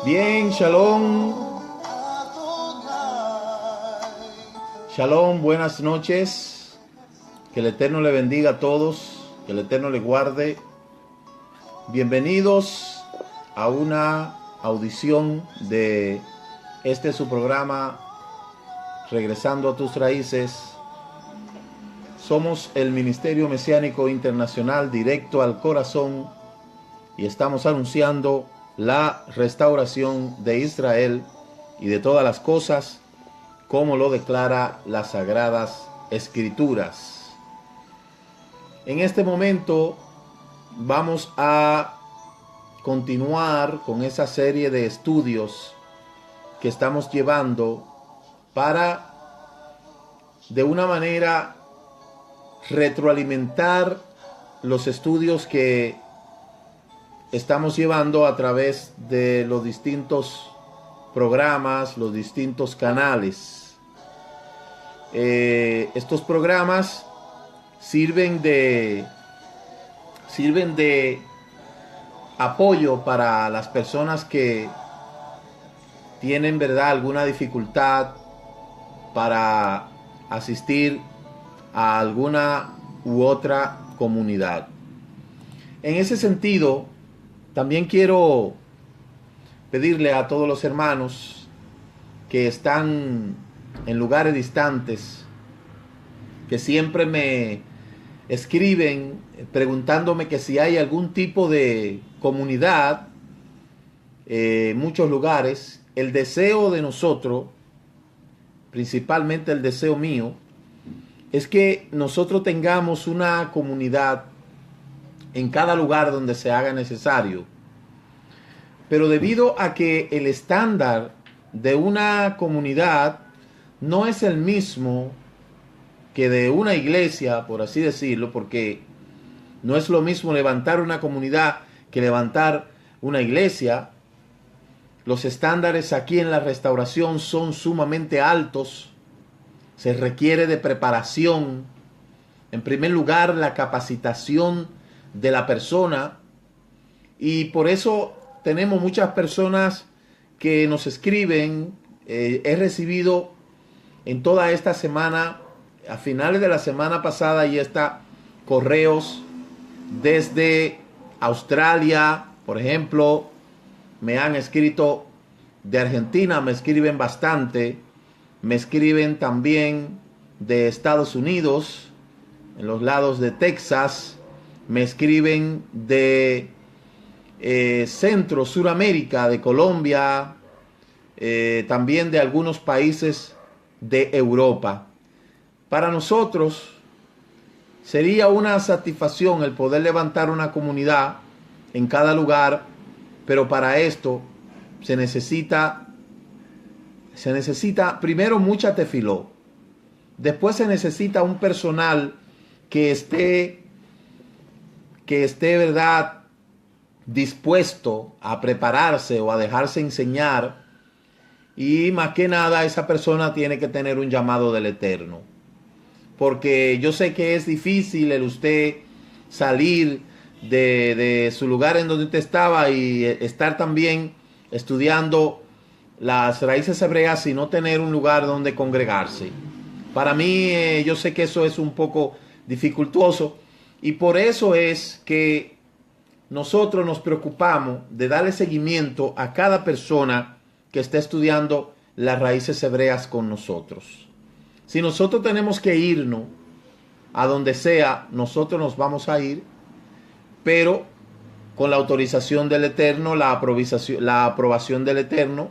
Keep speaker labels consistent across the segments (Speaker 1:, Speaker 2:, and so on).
Speaker 1: Bien, shalom. Shalom, buenas noches. Que el Eterno le bendiga a todos, que el Eterno le guarde. Bienvenidos a una audición de su programa Regresando a tus Raíces. Somos el Ministerio Mesiánico Internacional Directo al Corazón y estamos anunciando la restauración de Israel y de todas las cosas como lo declara las Sagradas Escrituras. En este momento vamos a continuar con esa serie de estudios que estamos llevando para de una manera retroalimentar los estudios que estamos llevando a través de los distintos programas, los distintos canales. Estos programas sirven de apoyo para las personas que tienen, ¿verdad?, alguna dificultad para asistir a alguna u otra comunidad. En ese sentido, también quiero pedirle a todos los hermanos que están en lugares distantes, que siempre me escriben preguntándome que si hay algún tipo de comunidad, muchos lugares. El deseo de nosotros, principalmente el deseo mío, es que nosotros tengamos una comunidad en cada lugar donde se haga necesario. Pero debido a que el estándar de una comunidad no es el mismo que de una iglesia, por así decirlo, porque no es lo mismo levantar una comunidad que levantar una iglesia. Los estándares aquí en la restauración son sumamente altos. Se requiere de preparación. En primer lugar, la capacitación de la persona. Y por eso tenemos muchas personas que nos escriben. He recibido en toda esta semana, a finales de la semana pasada, y está correos desde Australia, por ejemplo. Me han escrito de Argentina, me escriben bastante. Me escriben también de Estados Unidos, en los lados de Texas. Me escriben de Centro, Suramérica, de Colombia, también de algunos países de Europa. Para nosotros sería una satisfacción el poder levantar una comunidad en cada lugar, pero para esto se necesita primero mucha tefiló. Después se necesita un personal que esté, ¿verdad?, dispuesto a prepararse o a dejarse enseñar. Y más que nada, esa persona tiene que tener un llamado del Eterno. Porque yo sé que es difícil el usted salir de su lugar en donde usted estaba y estar también estudiando las raíces hebreas y no tener un lugar donde congregarse. Para mí, yo sé que eso es un poco dificultoso, y por eso es que nosotros nos preocupamos de darle seguimiento a cada persona que esté estudiando las raíces hebreas con nosotros. Si nosotros tenemos que irnos a donde sea, nosotros nos vamos a ir, pero con la autorización del Eterno, la aprobación del Eterno.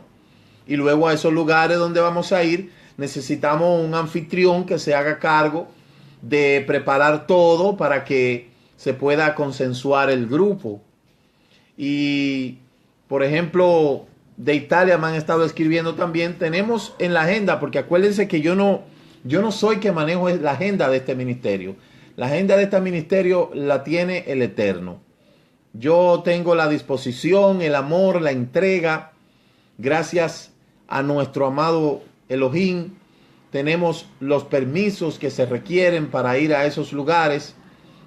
Speaker 1: Y luego a esos lugares donde vamos a ir, necesitamos un anfitrión que se haga cargo de preparar todo para que se pueda consensuar el grupo. Y, por ejemplo, de Italia me han estado escribiendo también. Tenemos en la agenda, porque acuérdense que yo no soy que manejo la agenda de este ministerio. La agenda de este ministerio la tiene el Eterno. Yo tengo la disposición, el amor, la entrega. Gracias a nuestro amado Elohim, tenemos los permisos que se requieren para ir a esos lugares,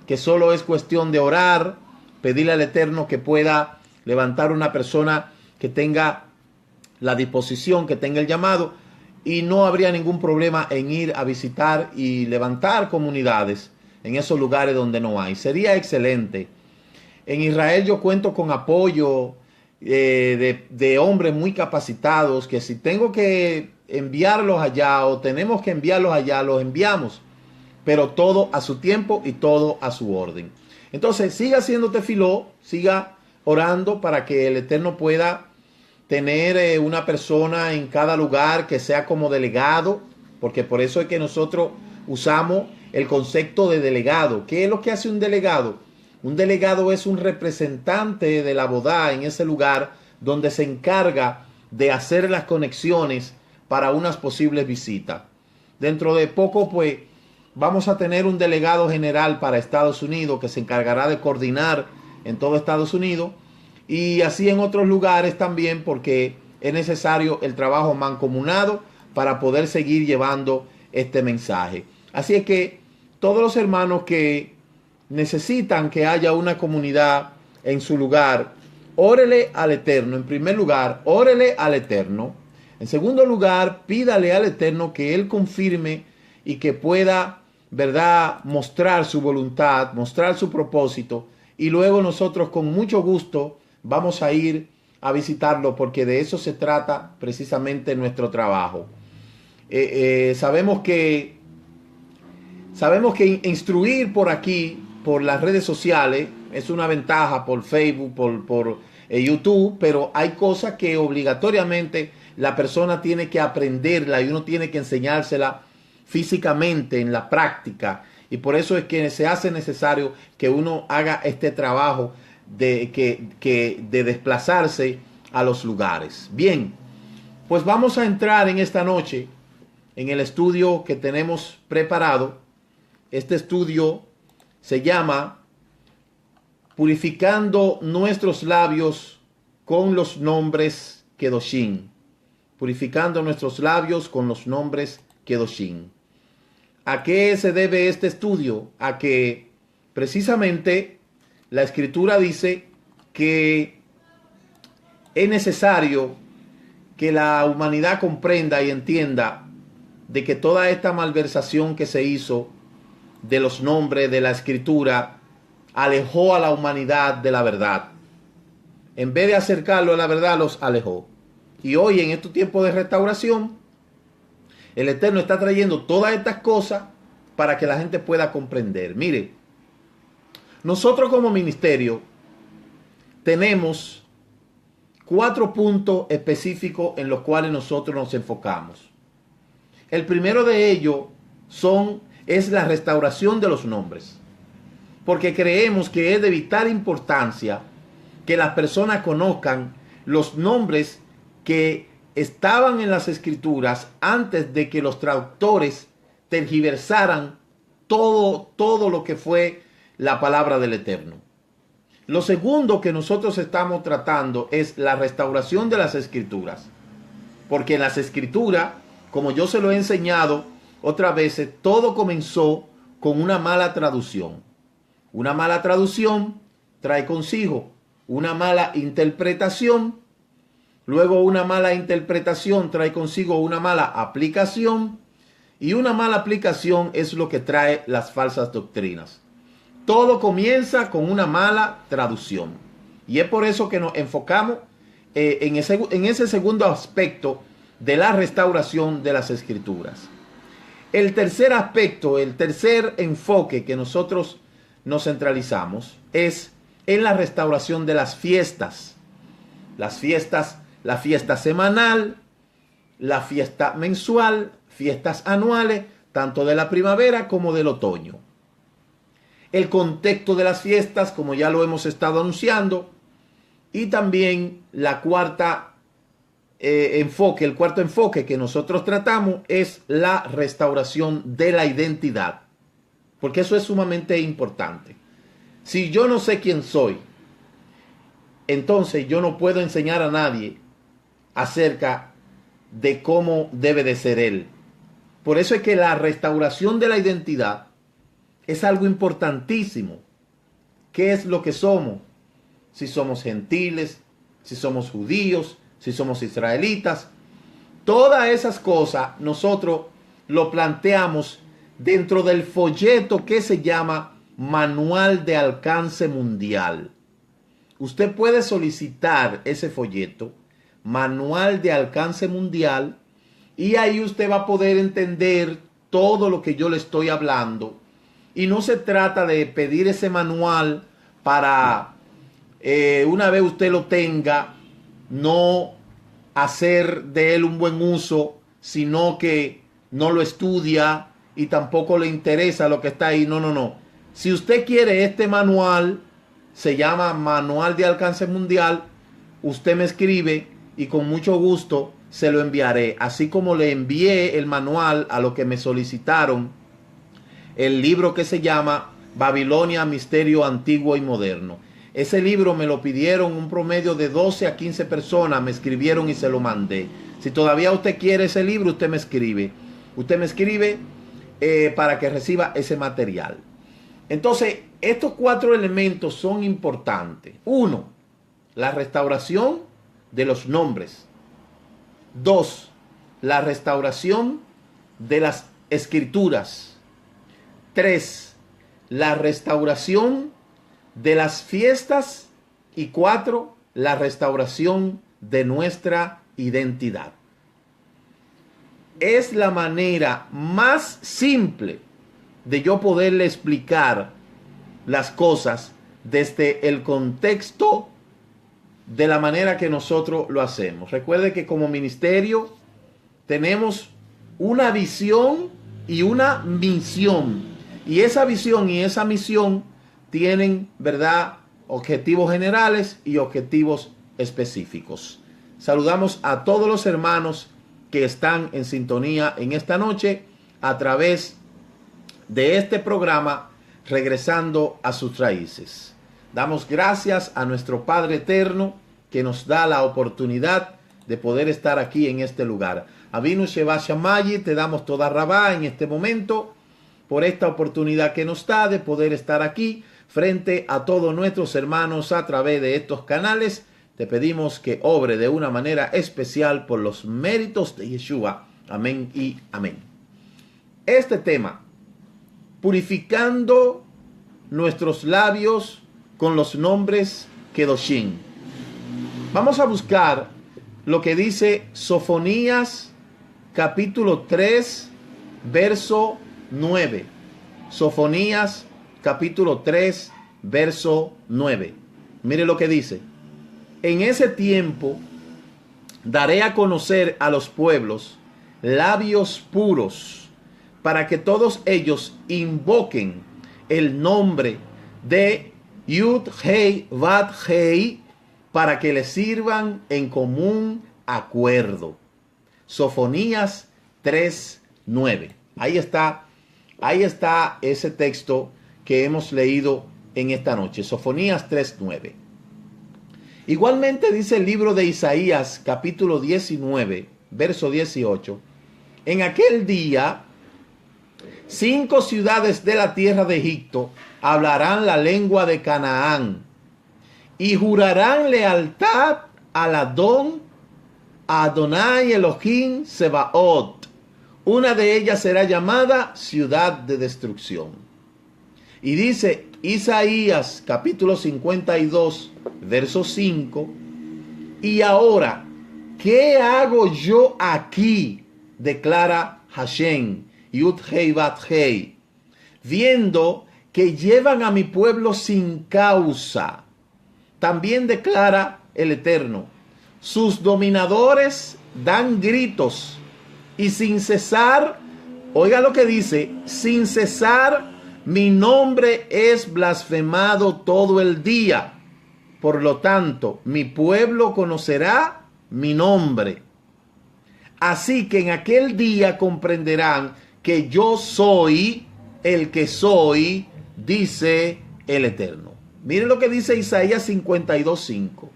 Speaker 1: que solo es cuestión de orar, pedirle al Eterno que pueda levantar una persona que tenga la disposición, que tenga el llamado, y no habría ningún problema en ir a visitar y levantar comunidades en esos lugares donde no hay. Sería excelente. En Israel yo cuento con apoyo de hombres muy capacitados, que si tengo que enviarlos allá o tenemos que enviarlos allá, los enviamos, pero todo a su tiempo y todo a su orden. Entonces siga haciendo tefiló, siga orando para que el Eterno pueda tener una persona en cada lugar que sea como delegado, porque por eso es que nosotros usamos el concepto de delegado. ¿Qué es lo que hace un delegado? Un delegado es un representante de la bodá en ese lugar donde se encarga de hacer las conexiones para unas posibles visitas. Dentro de poco, pues, vamos a tener un delegado general para Estados Unidos que se encargará de coordinar en todo Estados Unidos, y así en otros lugares también, porque es necesario el trabajo mancomunado para poder seguir llevando este mensaje. Así es que todos los hermanos que necesitan que haya una comunidad en su lugar, órele al Eterno. En primer lugar, órele al Eterno. En segundo lugar, pídale al Eterno que Él confirme y que pueda, ¿verdad?, mostrar su voluntad, mostrar su propósito. Y luego nosotros con mucho gusto vamos a ir a visitarlo, porque de eso se trata precisamente nuestro trabajo. Sabemos que instruir por aquí, por las redes sociales, es una ventaja, por Facebook, por YouTube, pero hay cosas que obligatoriamente la persona tiene que aprenderla y uno tiene que enseñársela físicamente, en la práctica. Y por eso es que se hace necesario que uno haga este trabajo de desplazarse a los lugares. Bien, pues vamos a entrar en esta noche en el estudio que tenemos preparado. Este estudio se llama Purificando nuestros labios con los nombres Kedoshim. Purificando nuestros labios con los nombres Kedoshim. ¿A qué se debe este estudio? A que precisamente la Escritura dice que es necesario que la humanidad comprenda y entienda de que toda esta malversación que se hizo de los nombres de la Escritura alejó a la humanidad de la verdad. En vez de acercarlo a la verdad, los alejó. Y hoy, en estos tiempos de restauración, el Eterno está trayendo todas estas cosas para que la gente pueda comprender. Mire, nosotros como ministerio tenemos 4 puntos específicos en los cuales nosotros nos enfocamos. El primero de ellos es la restauración de los nombres, porque creemos que es de vital importancia que las personas conozcan los nombres que estaban en las Escrituras antes de que los traductores tergiversaran todo lo que fue la palabra del Eterno. Lo segundo que nosotros estamos tratando es la restauración de las Escrituras, porque en las Escrituras, como yo se lo he enseñado otras veces, todo comenzó con una mala traducción. Una mala traducción trae consigo una mala interpretación. Luego una mala interpretación trae consigo una mala aplicación. Y una mala aplicación es lo que trae las falsas doctrinas. Todo comienza con una mala traducción. Y es por eso que nos enfocamos en ese segundo aspecto de la restauración de las Escrituras. El tercer aspecto, el tercer enfoque que nosotros nos centralizamos es en la restauración de las fiestas. Las fiestas, la fiesta semanal, la fiesta mensual, fiestas anuales, tanto de la primavera como del otoño. El contexto de las fiestas, como ya lo hemos estado anunciando, y también el cuarto enfoque que nosotros tratamos es la restauración de la identidad, porque eso es sumamente importante. Si yo no sé quién soy, entonces yo no puedo enseñar a nadie acerca de cómo debe de ser él. Por eso es que la restauración de la identidad es algo importantísimo. ¿Qué es lo que somos? Si somos gentiles, si somos judíos, si somos israelitas. Todas esas cosas nosotros lo planteamos dentro del folleto que se llama Manual de Alcance Mundial. Usted puede solicitar ese folleto, Manual de Alcance Mundial, y ahí usted va a poder entender todo lo que yo le estoy hablando. Y no se trata de pedir ese manual para una vez usted lo tenga, no hacer de él un buen uso, sino que no lo estudia y tampoco le interesa lo que está ahí. No, no, no. Si usted quiere este manual, se llama Manual de Alcance Mundial, usted me escribe y con mucho gusto se lo enviaré. Así como le envié el manual a los que me solicitaron el libro que se llama Babilonia, Misterio Antiguo y Moderno. Ese libro me lo pidieron un promedio de 12 a 15 personas, me escribieron y se lo mandé. Si todavía usted quiere ese libro, usted me escribe. Usted me escribe para que reciba ese material. Entonces, estos 4 elementos son importantes. 1, la restauración de los nombres. 2, la restauración de las escrituras. 3, la restauración de las fiestas. Y 4, la restauración de nuestra identidad. Es la manera más simple de yo poderle explicar las cosas desde el contexto de la manera que nosotros lo hacemos. Recuerde que como ministerio tenemos una visión y una misión. Y esa visión y esa misión tienen, ¿verdad?, objetivos generales y objetivos específicos. Saludamos a todos los hermanos que están en sintonía en esta noche a través de este programa Regresando a sus Raíces. Damos gracias a nuestro Padre Eterno que nos da la oportunidad de poder estar aquí en este lugar. Avinu Sheva Shamayi, te damos toda rabá en este momento por esta oportunidad que nos da de poder estar aquí frente a todos nuestros hermanos a través de estos canales. Te pedimos que obre de una manera especial por los méritos de Yeshua. Amén y amén. Este tema, purificando nuestros labios con los nombres Kedoshim. Vamos a buscar lo que dice Sofonías capítulo 3, verso 9. Sofonías capítulo 3, verso 9. Mire lo que dice. En ese tiempo daré a conocer a los pueblos labios puros, para que todos ellos invoquen el nombre de Yud Hei Vat Hei, para que les sirvan en común acuerdo. Sofonías 3:9. Ahí está ese texto que hemos leído en esta noche. Sofonías 3:9. Igualmente dice el libro de Isaías, capítulo 19, verso 18. En aquel día, 5 ciudades de la tierra de Egipto hablarán la lengua de Canaán y jurarán lealtad al Adón, a Adonai Elohim Sebaot. Una de ellas será llamada ciudad de destrucción. Y dice Isaías capítulo 52, verso 5. Y ahora, ¿qué hago yo aquí? Declara Hashem, Yud Hei Vat Hei, viendo que llevan a mi pueblo sin causa. También declara el Eterno, sus dominadores dan gritos y sin cesar, oiga lo que dice, sin cesar mi nombre es blasfemado todo el día. Por lo tanto, mi pueblo conocerá mi nombre. Así que en aquel día comprenderán que yo soy el que soy, dice el Eterno. Miren lo que dice Isaías 52:5.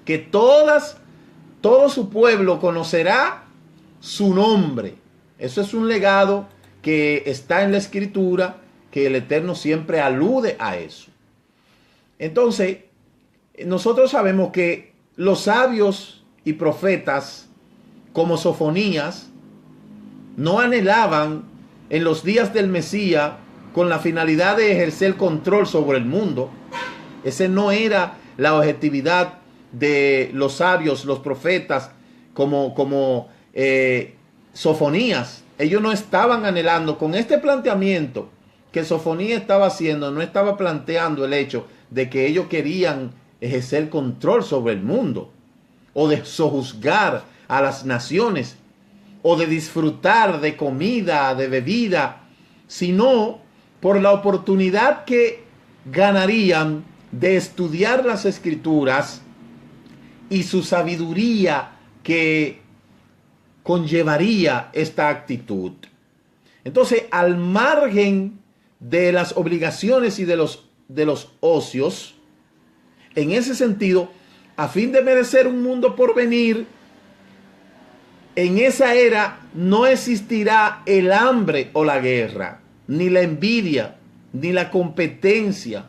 Speaker 1: Que todo su pueblo conocerá su nombre. Eso es un legado que está en la Escritura, que el Eterno siempre alude a eso. Entonces, nosotros sabemos que los sabios y profetas como Sofonías no anhelaban en los días del Mesías con la finalidad de ejercer control sobre el mundo. Ese no era la objetividad de los sabios, los profetas, como Sofonías. Ellos no estaban anhelando con este planteamiento que Sofonías estaba haciendo, no estaba planteando el hecho de que ellos querían ejercer control sobre el mundo, o de sojuzgar a las naciones, o de disfrutar de comida, de bebida, sino por la oportunidad que ganarían de estudiar las Escrituras y su sabiduría que conllevaría esta actitud. Entonces, al margen de las obligaciones y de los ocios, en ese sentido, a fin de merecer un mundo por venir, en esa era no existirá el hambre o la guerra, ni la envidia, ni la competencia,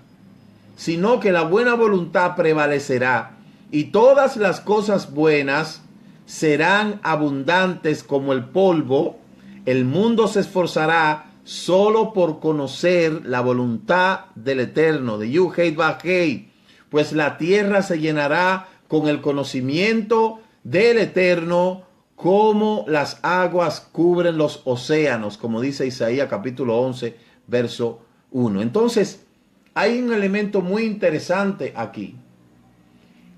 Speaker 1: sino que la buena voluntad prevalecerá y todas las cosas buenas serán abundantes como el polvo. El mundo se esforzará solo por conocer la voluntad del Eterno, de Yud-Hei-Vav-Hei, pues la tierra se llenará con el conocimiento del Eterno, como las aguas cubren los océanos, como dice Isaías capítulo 11, verso 1. Entonces, hay un elemento muy interesante aquí.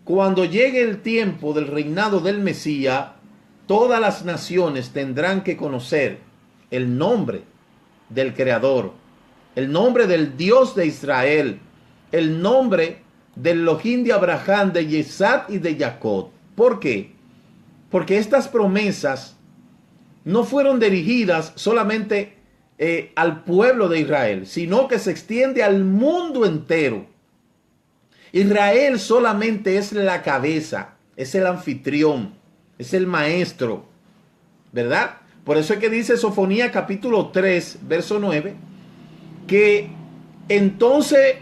Speaker 1: Cuando llegue el tiempo del reinado del Mesías, todas las naciones tendrán que conocer el nombre del Creador, el nombre del Dios de Israel, el nombre del Elohim de Abraham, de Isaac y de Jacob. ¿Por qué? Porque estas promesas no fueron dirigidas solamente al pueblo de Israel, sino que se extiende al mundo entero. Israel solamente es la cabeza, es el anfitrión, es el maestro, ¿verdad? Por eso es que dice Sofonías capítulo 3, verso 9, que entonces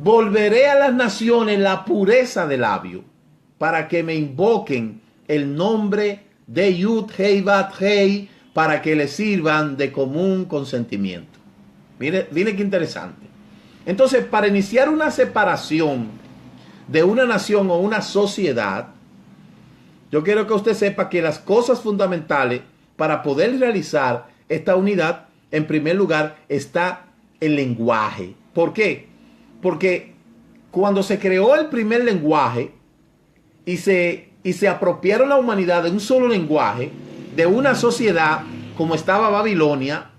Speaker 1: volveré a las naciones la pureza de labio, para que me invoquen el nombre de Yud-Hei-Vav-Hei, para que le sirvan de común consentimiento. Mire qué interesante. Entonces, para iniciar una separación de una nación o una sociedad, yo quiero que usted sepa que las cosas fundamentales para poder realizar esta unidad, en primer lugar, está el lenguaje. ¿Por qué? Porque cuando se creó el primer lenguaje y se apropiaron la humanidad de un solo lenguaje, de una sociedad como estaba Babilonia,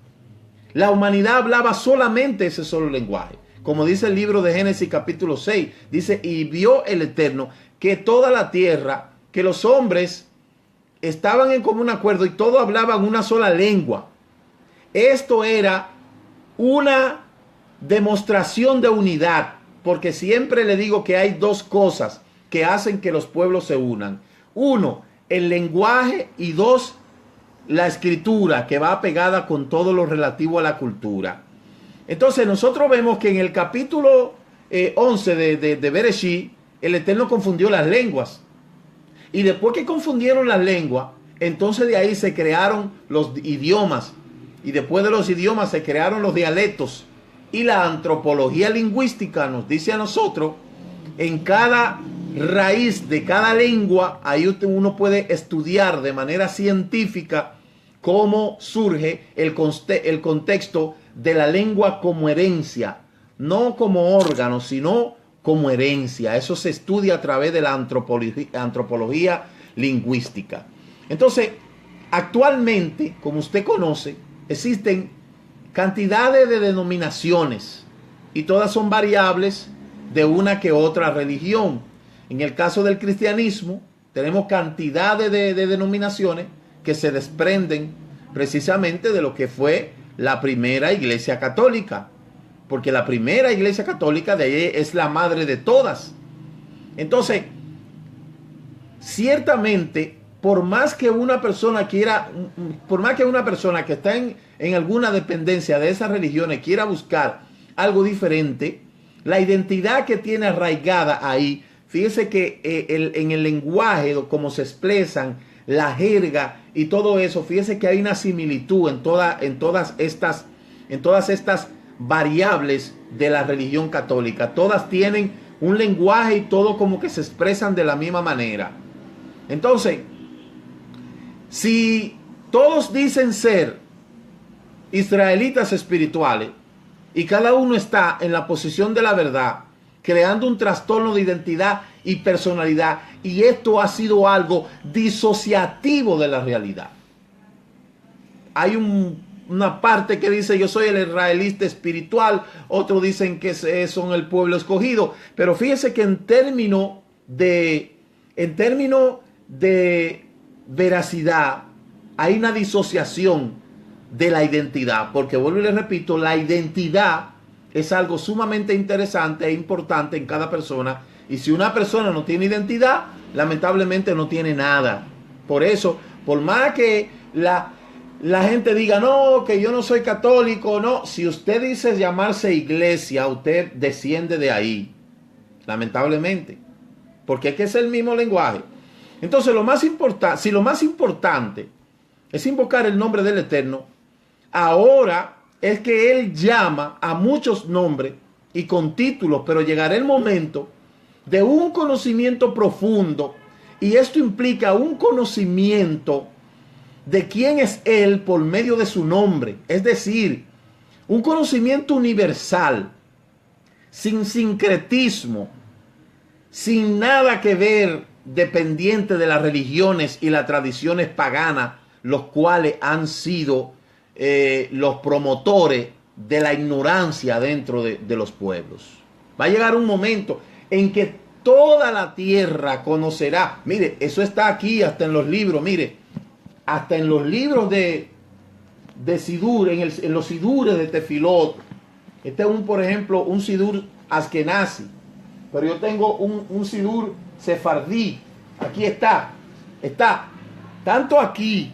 Speaker 1: la humanidad hablaba solamente ese solo lenguaje. Como dice el libro de Génesis capítulo 6, dice, y vio el Eterno que toda la tierra, que los hombres estaban en común acuerdo y todos hablaban una sola lengua. Esto era una demostración de unidad, porque siempre le digo que hay dos cosas que hacen que los pueblos se unan. Uno, el lenguaje, y dos, la escritura, que va pegada con todo lo relativo a la cultura. Entonces nosotros vemos que en el capítulo 11 de Bereshit, el Eterno confundió las lenguas. Y después que confundieron las lenguas, entonces de ahí se crearon los idiomas. Y después de los idiomas se crearon los dialectos. Y la antropología lingüística nos dice a nosotros, en cada raíz de cada lengua, ahí uno puede estudiar de manera científica cómo surge el contexto de la lengua como herencia, no como órgano, sino como herencia. Eso se estudia a través de la antropología lingüística. Entonces, actualmente, como usted conoce, existen cantidades de denominaciones y todas son variables de una que otra religión. En el caso del cristianismo, tenemos cantidades de denominaciones que se desprenden precisamente de lo que fue la primera iglesia católica, porque la primera iglesia católica de ahí es la madre de todas. Entonces, ciertamente, por más que una persona que está en alguna dependencia de esas religiones quiera buscar algo diferente, la identidad que tiene arraigada ahí fíjese que en el lenguaje, como se expresan, la jerga y todo eso, fíjese que hay una similitud en todas estas variables de la religión católica. Todas tienen un lenguaje y todo como que se expresan de la misma manera. Entonces, si todos dicen ser israelitas espirituales y cada uno está en la posición de la verdad, creando un trastorno de identidad y personalidad, y esto ha sido algo disociativo de la realidad. Hay una parte que dice yo soy el israelita espiritual, otros dicen que son el pueblo escogido, pero fíjese que en términos de veracidad hay una disociación de la identidad, porque vuelvo y le repito, la identidad es algo sumamente interesante e importante en cada persona, y si una persona no tiene identidad, lamentablemente no tiene nada. Por eso, por más que la gente diga, no, que yo no soy católico, no, si usted dice llamarse iglesia, usted desciende de ahí, lamentablemente, porque es que es el mismo lenguaje. Entonces, si lo más importante es invocar el nombre del Eterno, ahora es que Él llama a muchos nombres y con títulos, pero llegará el momento de un conocimiento profundo, y esto implica un conocimiento de quién es Él por medio de su nombre, es decir, un conocimiento universal, sin sincretismo, sin nada que ver dependiente de las religiones y las tradiciones paganas, los cuales han sido los promotores de la ignorancia dentro de los pueblos. Va a llegar un momento en que toda la tierra conocerá. Mire, eso está aquí hasta en los libros, mire, hasta en los libros de Sidur, en los Sidures de Tefilot. Este es por ejemplo, un Sidur Askenazi, pero yo tengo un Sidur Sefardí. Aquí está tanto aquí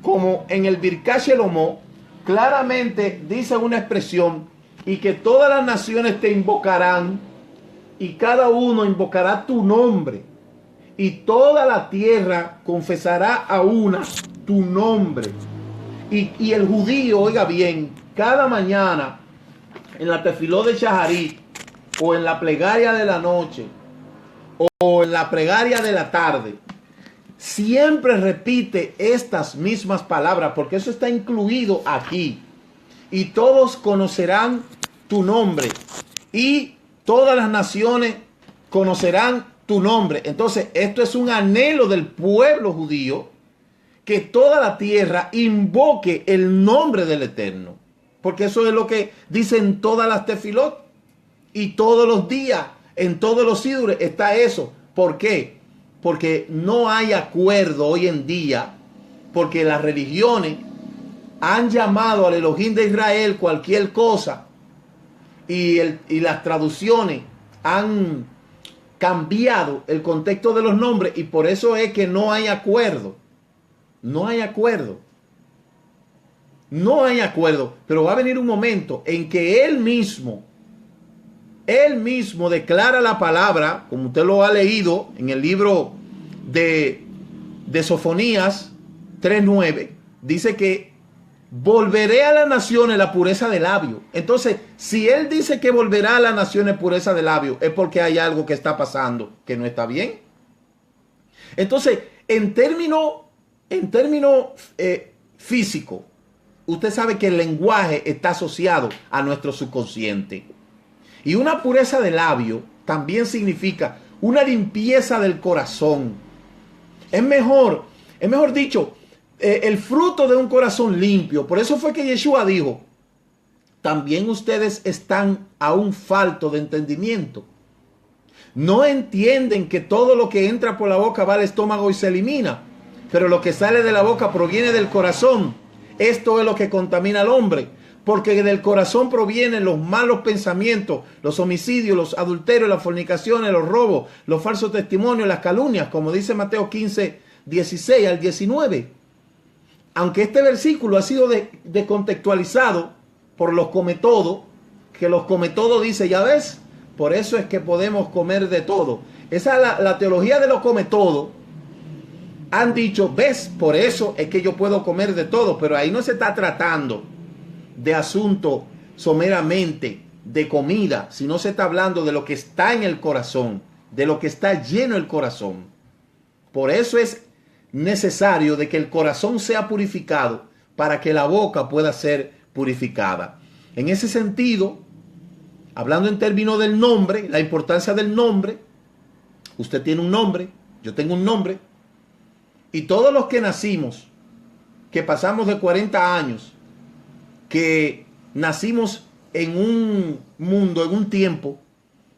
Speaker 1: como en el Birkat Shelomó, claramente dice una expresión, y que todas las naciones te invocarán, y cada uno invocará tu nombre, y toda la tierra confesará a una tu nombre. Y el judío, oiga bien, cada mañana en la tefiló de Shaharit, o en la plegaria de la noche, o en la plegaria de la tarde, siempre repite estas mismas palabras, porque eso está incluido aquí. Y todos conocerán tu nombre, y todas las naciones conocerán tu nombre. Entonces, esto es un anhelo del pueblo judío, que toda la tierra invoque el nombre del Eterno, porque eso es lo que dicen todas las tefilot, y todos los días, en todos los sidures está eso. ¿Por qué? Porque no hay acuerdo hoy en día, porque las religiones han llamado al Elohim de Israel cualquier cosa, y las traducciones han cambiado el contexto de los nombres, y por eso es que no hay acuerdo. No hay acuerdo. No hay acuerdo. Pero va a venir un momento en que Él mismo declara la palabra, como usted lo ha leído en el libro de Sofonías 3:9, dice que volveré a las naciones la pureza de labio. Entonces, si Él dice que volverá a las naciones pureza de labio, es porque hay algo que está pasando que no está bien. Entonces, en términos físico, usted sabe que el lenguaje está asociado a nuestro subconsciente. Y una pureza de labio también significa una limpieza del corazón. Es mejor dicho, el fruto de un corazón limpio. Por eso fue que Yeshua dijo, también ustedes están aún faltos de entendimiento. No entienden que todo lo que entra por la boca va al estómago y se elimina, pero lo que sale de la boca proviene del corazón. Esto es lo que contamina al hombre, porque del corazón provienen los malos pensamientos, los homicidios, los adulterios, las fornicaciones, los robos, los falsos testimonios, las calumnias, como dice Mateo 15, 16 al 19. Aunque este versículo ha sido descontextualizado por los cometodos, que los cometodos dice, ya ves, por eso es que podemos comer de todo. Esa es la teología de lo come todo. Han dicho, ves, por eso es que yo puedo comer de todo, pero ahí no se está tratando de asunto someramente de comida, sino se está hablando de lo que está en el corazón, de lo que está lleno el corazón. Por eso es necesario de que el corazón sea purificado para que la boca pueda ser purificada. En ese sentido, hablando en términos del nombre, la importancia del nombre, usted tiene un nombre, yo tengo un nombre, y todos los que nacimos, que pasamos de 40 años, que nacimos en un mundo, en un tiempo,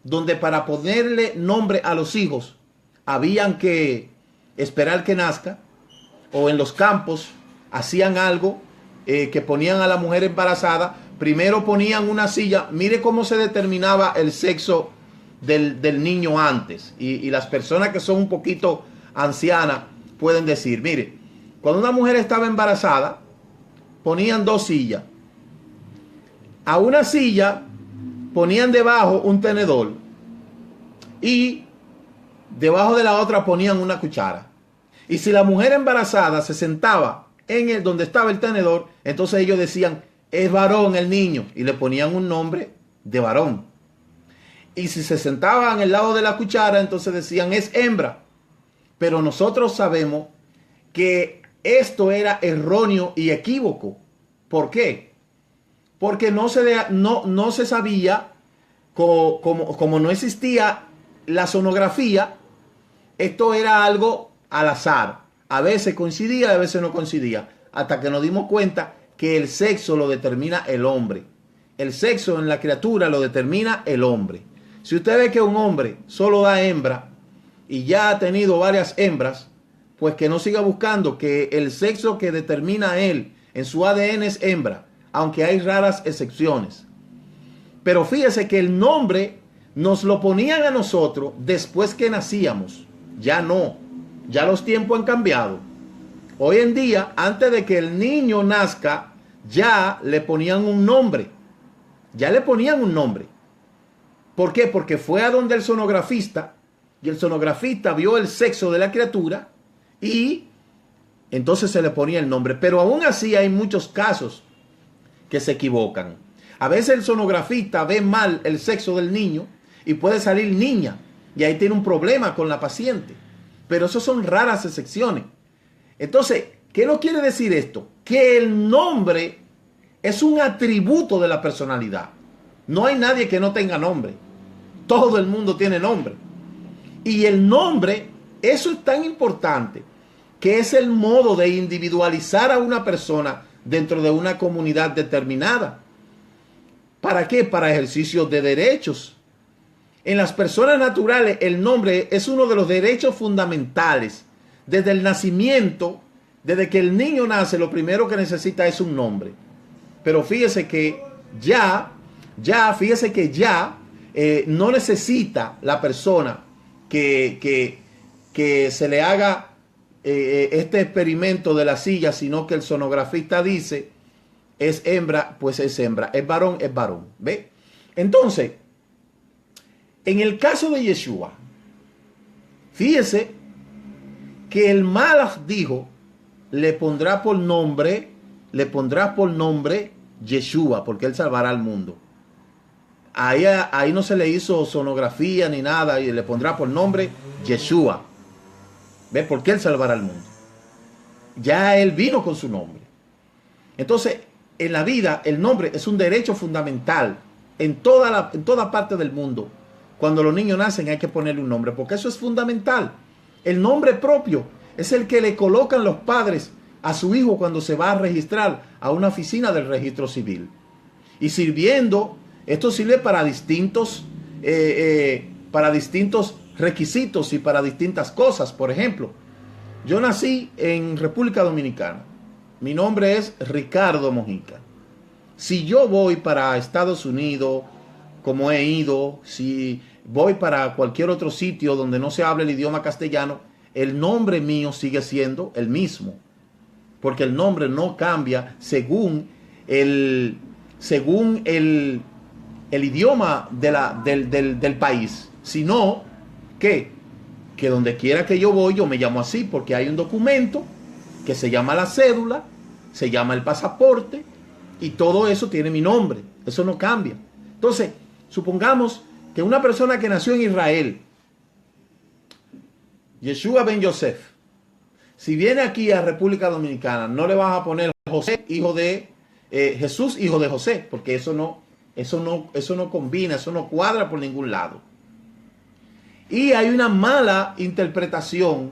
Speaker 1: donde para ponerle nombre a los hijos, habían que esperar que nazca, o en los campos hacían algo, que ponían a la mujer embarazada, primero ponían una silla, mire cómo se determinaba el sexo del niño antes, y las personas que son un poquito ancianas pueden decir, mire, cuando una mujer estaba embarazada, ponían dos sillas. A una silla ponían debajo un tenedor y debajo de la otra ponían una cuchara. Y si la mujer embarazada se sentaba en el donde estaba el tenedor, entonces ellos decían, es varón el niño, y le ponían un nombre de varón. Y si se sentaba en el lado de la cuchara, entonces decían, es hembra. Pero nosotros sabemos que esto era erróneo y equívoco. ¿Por qué? Porque no se sabía, como no existía la sonografía, esto era algo al azar. A veces coincidía, a veces no coincidía. Hasta que nos dimos cuenta que el sexo lo determina el hombre. El sexo en la criatura lo determina el hombre. Si usted ve que un hombre solo da hembra, y ya ha tenido varias hembras, pues que no siga buscando, que el sexo que determina él en su ADN es hembra, aunque hay raras excepciones. Pero fíjese que el nombre nos lo ponían a nosotros después que nacíamos. Ya no, ya los tiempos han cambiado. Hoy en día, antes de que el niño nazca, ya le ponían un nombre. Ya le ponían un nombre. ¿Por qué? Porque fue a donde el sonografista, y el sonografista vio el sexo de la criatura y entonces se le ponía el nombre. Pero aún así hay muchos casos que se equivocan. A veces el sonografista ve mal el sexo del niño y puede salir niña, y ahí tiene un problema con la paciente. Pero eso son raras excepciones. Entonces, ¿qué nos quiere decir esto? Que el nombre es un atributo de la personalidad. No hay nadie que no tenga nombre. Todo el mundo tiene nombre. Y el nombre, eso es tan importante, que es el modo de individualizar a una persona dentro de una comunidad determinada. ¿Para qué? Para ejercicio de derechos. En las personas naturales, el nombre es uno de los derechos fundamentales. Desde el nacimiento, desde que el niño nace, lo primero que necesita es un nombre. Pero fíjese que no necesita la persona que se le haga este experimento de la silla, sino que el sonografista dice, es hembra, pues es hembra, es varón, es varón. ¿Ve? Entonces, en el caso de Yeshua, fíjese que el Malach dijo, le pondrás por nombre Yeshua, porque él salvará al mundo. Ahí no se le hizo sonografía ni nada, y le pondrá por nombre Yeshua. ¿Ves? Porque él salvará al mundo. Ya él vino con su nombre. Entonces, en la vida, el nombre es un derecho fundamental en toda parte del mundo. Cuando los niños nacen hay que ponerle un nombre, porque eso es fundamental. El nombre propio es el que le colocan los padres a su hijo cuando se va a registrar a una oficina del registro civil. Y esto sirve para distintos requisitos y para distintas cosas. Por ejemplo, yo nací en República Dominicana. Mi nombre es Ricardo Mojica. Si yo voy para Estados Unidos, como he ido, si voy para cualquier otro sitio donde no se hable el idioma castellano, el nombre mío sigue siendo el mismo. Porque el nombre no cambia según el idioma del país, sino que que donde quiera que yo voy, yo me llamo así, porque hay un documento que se llama la cédula, se llama el pasaporte, y todo eso tiene mi nombre. Eso no cambia. Entonces, supongamos que una persona que nació en Israel, Yeshua ben Yosef, si viene aquí a República Dominicana, no le vas a poner José, hijo de Jesús, hijo de José, porque eso no combina, eso no cuadra por ningún lado. Y hay una mala interpretación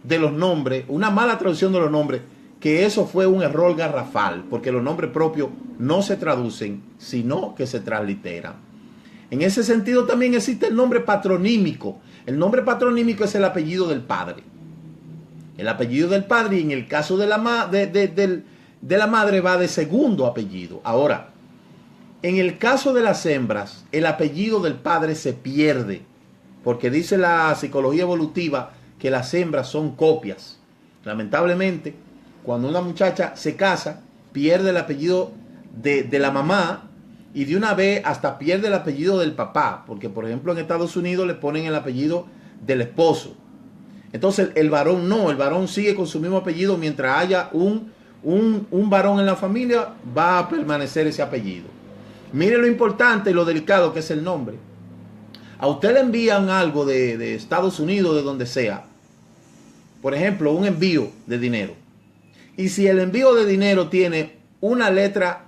Speaker 1: de los nombres, una mala traducción de los nombres, que eso fue un error garrafal, porque los nombres propios no se traducen, sino que se transliteran. En ese sentido también existe el nombre patronímico. El nombre patronímico es el apellido del padre. El apellido del padre, y en el caso de la madre va de segundo apellido. Ahora, en el caso de las hembras, el apellido del padre se pierde, porque dice la psicología evolutiva que las hembras son copias. Lamentablemente, cuando una muchacha se casa, pierde el apellido de la mamá, y de una vez hasta pierde el apellido del papá, porque por ejemplo en Estados Unidos le ponen el apellido del esposo. Entonces el varón no, el varón sigue con su mismo apellido. Mientras haya un varón en la familia, va a permanecer ese apellido. Mire lo importante y lo delicado que es el nombre. A usted le envían algo de Estados Unidos, de donde sea, por ejemplo un envío de dinero, y si el envío de dinero tiene una letra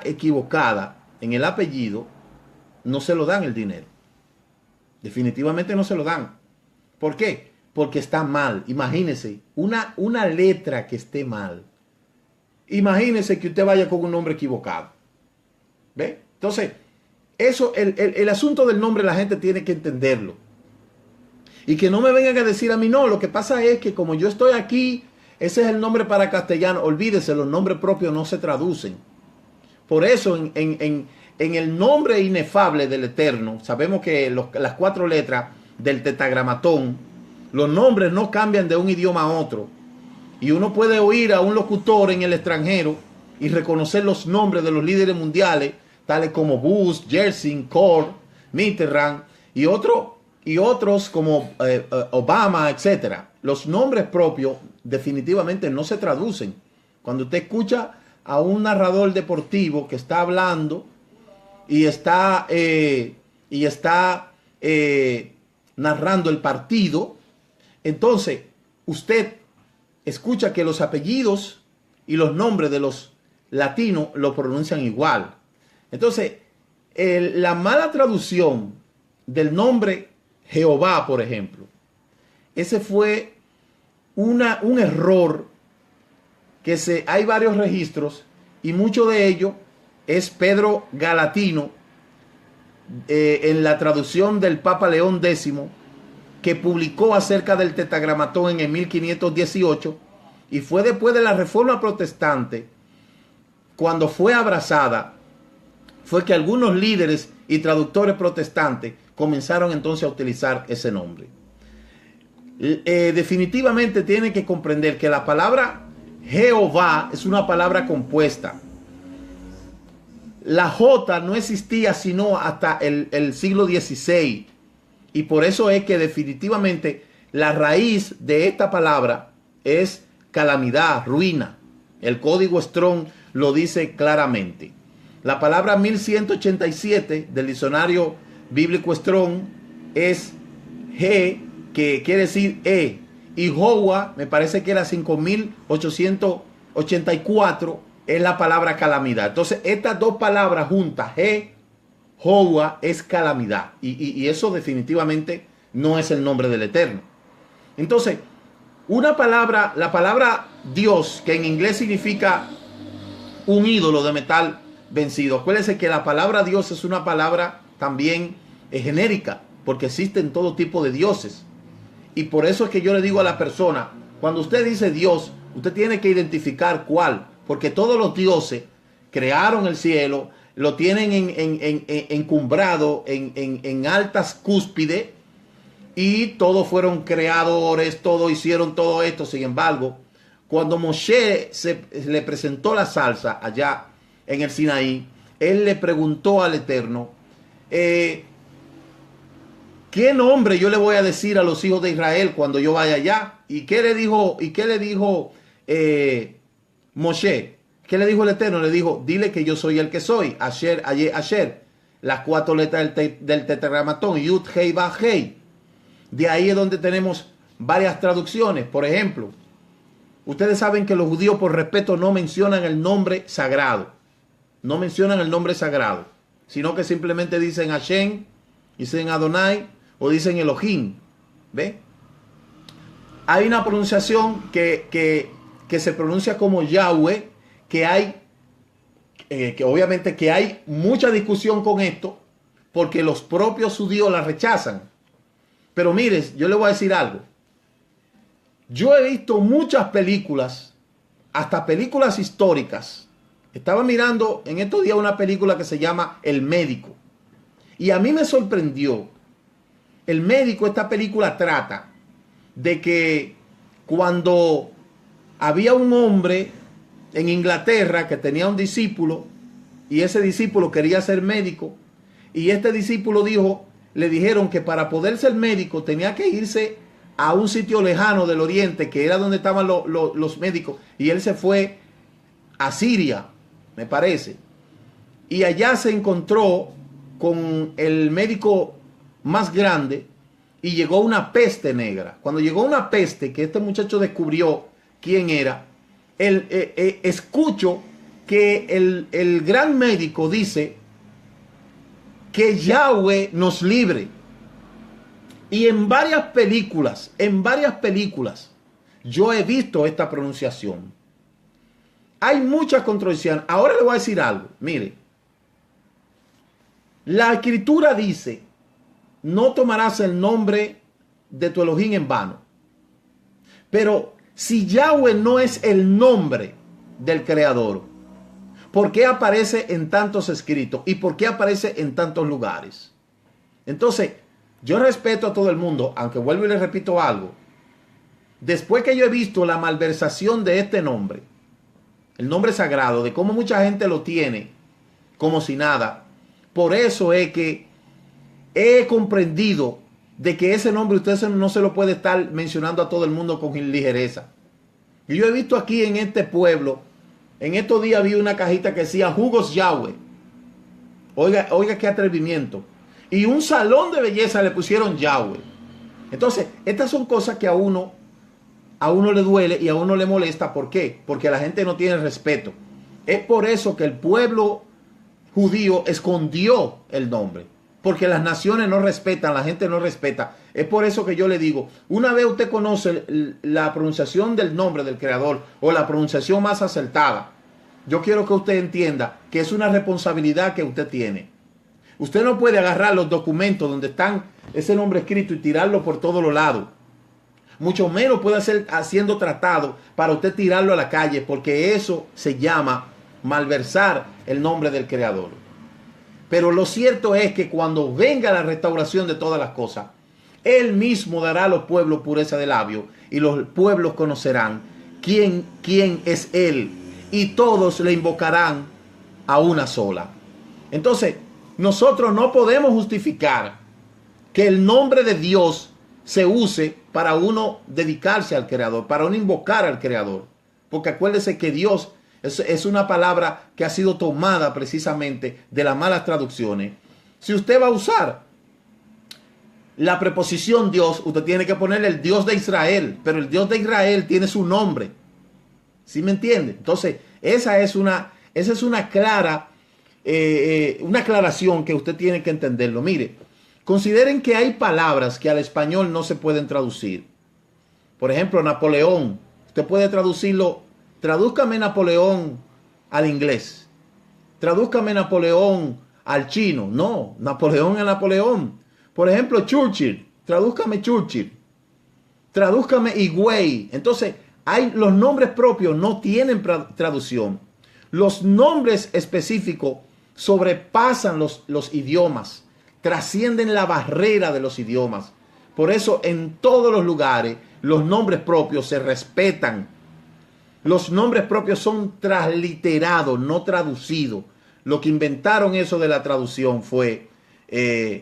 Speaker 1: equivocada en el apellido, no se lo dan el dinero. Definitivamente no se lo dan. ¿Por qué? Porque está mal. Imagínese, una letra que esté mal. Imagínese que usted vaya con un nombre equivocado. ¿Ve? Entonces, eso, el asunto del nombre la gente tiene que entenderlo. Y que no me vengan a decir a mí, no, lo que pasa es que como yo estoy aquí, ese es el nombre para castellano. Olvídese, los nombres propios no se traducen. Por eso en el nombre inefable del Eterno, sabemos que las 4 letras del tetragramatón, los nombres no cambian de un idioma a otro. Y uno puede oír a un locutor en el extranjero y reconocer los nombres de los líderes mundiales, tales como Bush, Yeltsin, Kohl, Mitterrand y otros como Obama, etc. Los nombres propios definitivamente no se traducen. Cuando usted escucha a un narrador deportivo que está hablando y está narrando el partido, entonces usted escucha que los apellidos y los nombres de los latinos lo pronuncian igual. Entonces, la mala traducción del nombre Jehová, por ejemplo, ese fue un error que hay varios registros, y mucho de ello es Pedro Galatino, en la traducción del Papa León X, que publicó acerca del tetragramatón en el 1518, y fue después de la Reforma Protestante, cuando fue abrazada, fue que algunos líderes y traductores protestantes comenzaron entonces a utilizar ese nombre. Definitivamente tienen que comprender que la palabra Jehová es una palabra compuesta. La J no existía sino hasta el siglo XVI, y por eso es que definitivamente la raíz de esta palabra es calamidad, ruina. El código Strong lo dice claramente. La palabra 1187 del diccionario bíblico Strong es G, que quiere decir E, y Jowa, me parece que era 5884, es la palabra calamidad. Entonces, estas dos palabras juntas, Jowa, es calamidad. Y eso definitivamente no es el nombre del Eterno. Entonces, la palabra Dios, que en inglés significa un ídolo de metal vencido. Acuérdense que la palabra Dios es una palabra también genérica, porque existen todo tipo de dioses. Y por eso es que yo le digo a la persona, cuando usted dice Dios, usted tiene que identificar cuál, porque todos los dioses crearon el cielo, lo tienen encumbrado en altas cúspides, y todos fueron creadores, todos hicieron todo esto. Sin embargo, cuando Moshe le presentó la salsa allá en el Sinaí, él le preguntó al Eterno, ¿qué ¿qué nombre yo le voy a decir a los hijos de Israel cuando yo vaya allá? ¿Y qué le dijo, Moshe? ¿Qué le dijo el Eterno? Le dijo, dile que yo soy el que soy. Asher, Aye, Asher. Las 4 letras del tetragramatón. Yud, Hei, Ba, Hei. De ahí es donde tenemos varias traducciones. Por ejemplo, ustedes saben que los judíos por respeto no mencionan el nombre sagrado. No mencionan el nombre sagrado. Sino que simplemente dicen Hashem, dicen Adonai o dicen Elohim. ¿Ve? Hay una pronunciación que se pronuncia como Yahweh, que obviamente que hay mucha discusión con esto, porque los propios judíos la rechazan. Pero mires, yo le voy a decir algo. Yo he visto muchas películas, hasta películas históricas. Estaba mirando en estos días una película que se llama El Médico. Y a mí me sorprendió. El Médico, esta película trata de que cuando había un hombre en Inglaterra que tenía un discípulo y ese discípulo quería ser médico y este discípulo le dijeron que para poder ser médico tenía que irse a un sitio lejano del oriente que era donde estaban los médicos, y él se fue a Siria, me parece, y allá se encontró con el médico más grande y llegó una peste negra. Cuando llegó una peste, que este muchacho descubrió quién era, escucho que el gran médico dice que Yahweh nos libre. Y en varias películas, yo he visto esta pronunciación. Hay muchas contradicciones. Ahora le voy a decir algo. Mire, la escritura dice, no tomarás el nombre de tu Elohim en vano. Pero si Yahweh no es el nombre del Creador, ¿por qué aparece en tantos escritos? ¿Y por qué aparece en tantos lugares? Entonces, yo respeto a todo el mundo, aunque vuelvo y le repito algo. Después que yo he visto la malversación de este nombre, el nombre sagrado, de cómo mucha gente lo tiene como si nada, por eso es que he comprendido de que ese nombre usted no se lo puede estar mencionando a todo el mundo con ligereza. Y yo he visto aquí en este pueblo, en estos días vi una cajita que decía Jugos Yahweh. Oiga qué atrevimiento. Y un salón de belleza le pusieron Yahweh. Entonces, estas son cosas que a uno le duele y a uno le molesta. ¿Por qué? Porque la gente no tiene respeto. Es por eso que el pueblo judío escondió el nombre. Porque las naciones no respetan, la gente no respeta. Es por eso que yo le digo, una vez usted conoce la pronunciación del nombre del Creador o la pronunciación más acertada, yo quiero que usted entienda que es una responsabilidad que usted tiene. Usted no puede agarrar los documentos donde están ese nombre escrito y tirarlo por todos los lados. Mucho menos puede ser haciendo tratado para usted tirarlo a la calle, porque eso se llama malversar el nombre del Creador. Pero lo cierto es que cuando venga la restauración de todas las cosas, Él mismo dará a los pueblos pureza de labio y los pueblos conocerán quién es Él, y todos le invocarán a una sola. Entonces, nosotros no podemos justificar que el nombre de Dios se use para uno dedicarse al Creador, para uno invocar al Creador. Porque acuérdese que Dios es una palabra que ha sido tomada precisamente de las malas traducciones. Si usted va a usar la preposición Dios, usted tiene que ponerle el Dios de Israel, pero el Dios de Israel tiene su nombre. ¿Sí me entiende? Entonces, esa es una clara una aclaración que usted tiene que entenderlo. Mire, consideren que hay palabras que al español no se pueden traducir. Por ejemplo, Napoleón. Usted puede traducirlo. Tradúzcame Napoleón al inglés. Tradúzcame Napoleón al chino. No, Napoleón es Napoleón. Por ejemplo, Churchill. Tradúzcame Churchill. Tradúzcame Higüey. Entonces, los nombres propios no tienen traducción. Los nombres específicos sobrepasan los idiomas, trascienden la barrera de los idiomas. Por eso en todos los lugares los nombres propios se respetan. Los nombres propios son transliterados, no traducidos. Lo que inventaron eso de la traducción fue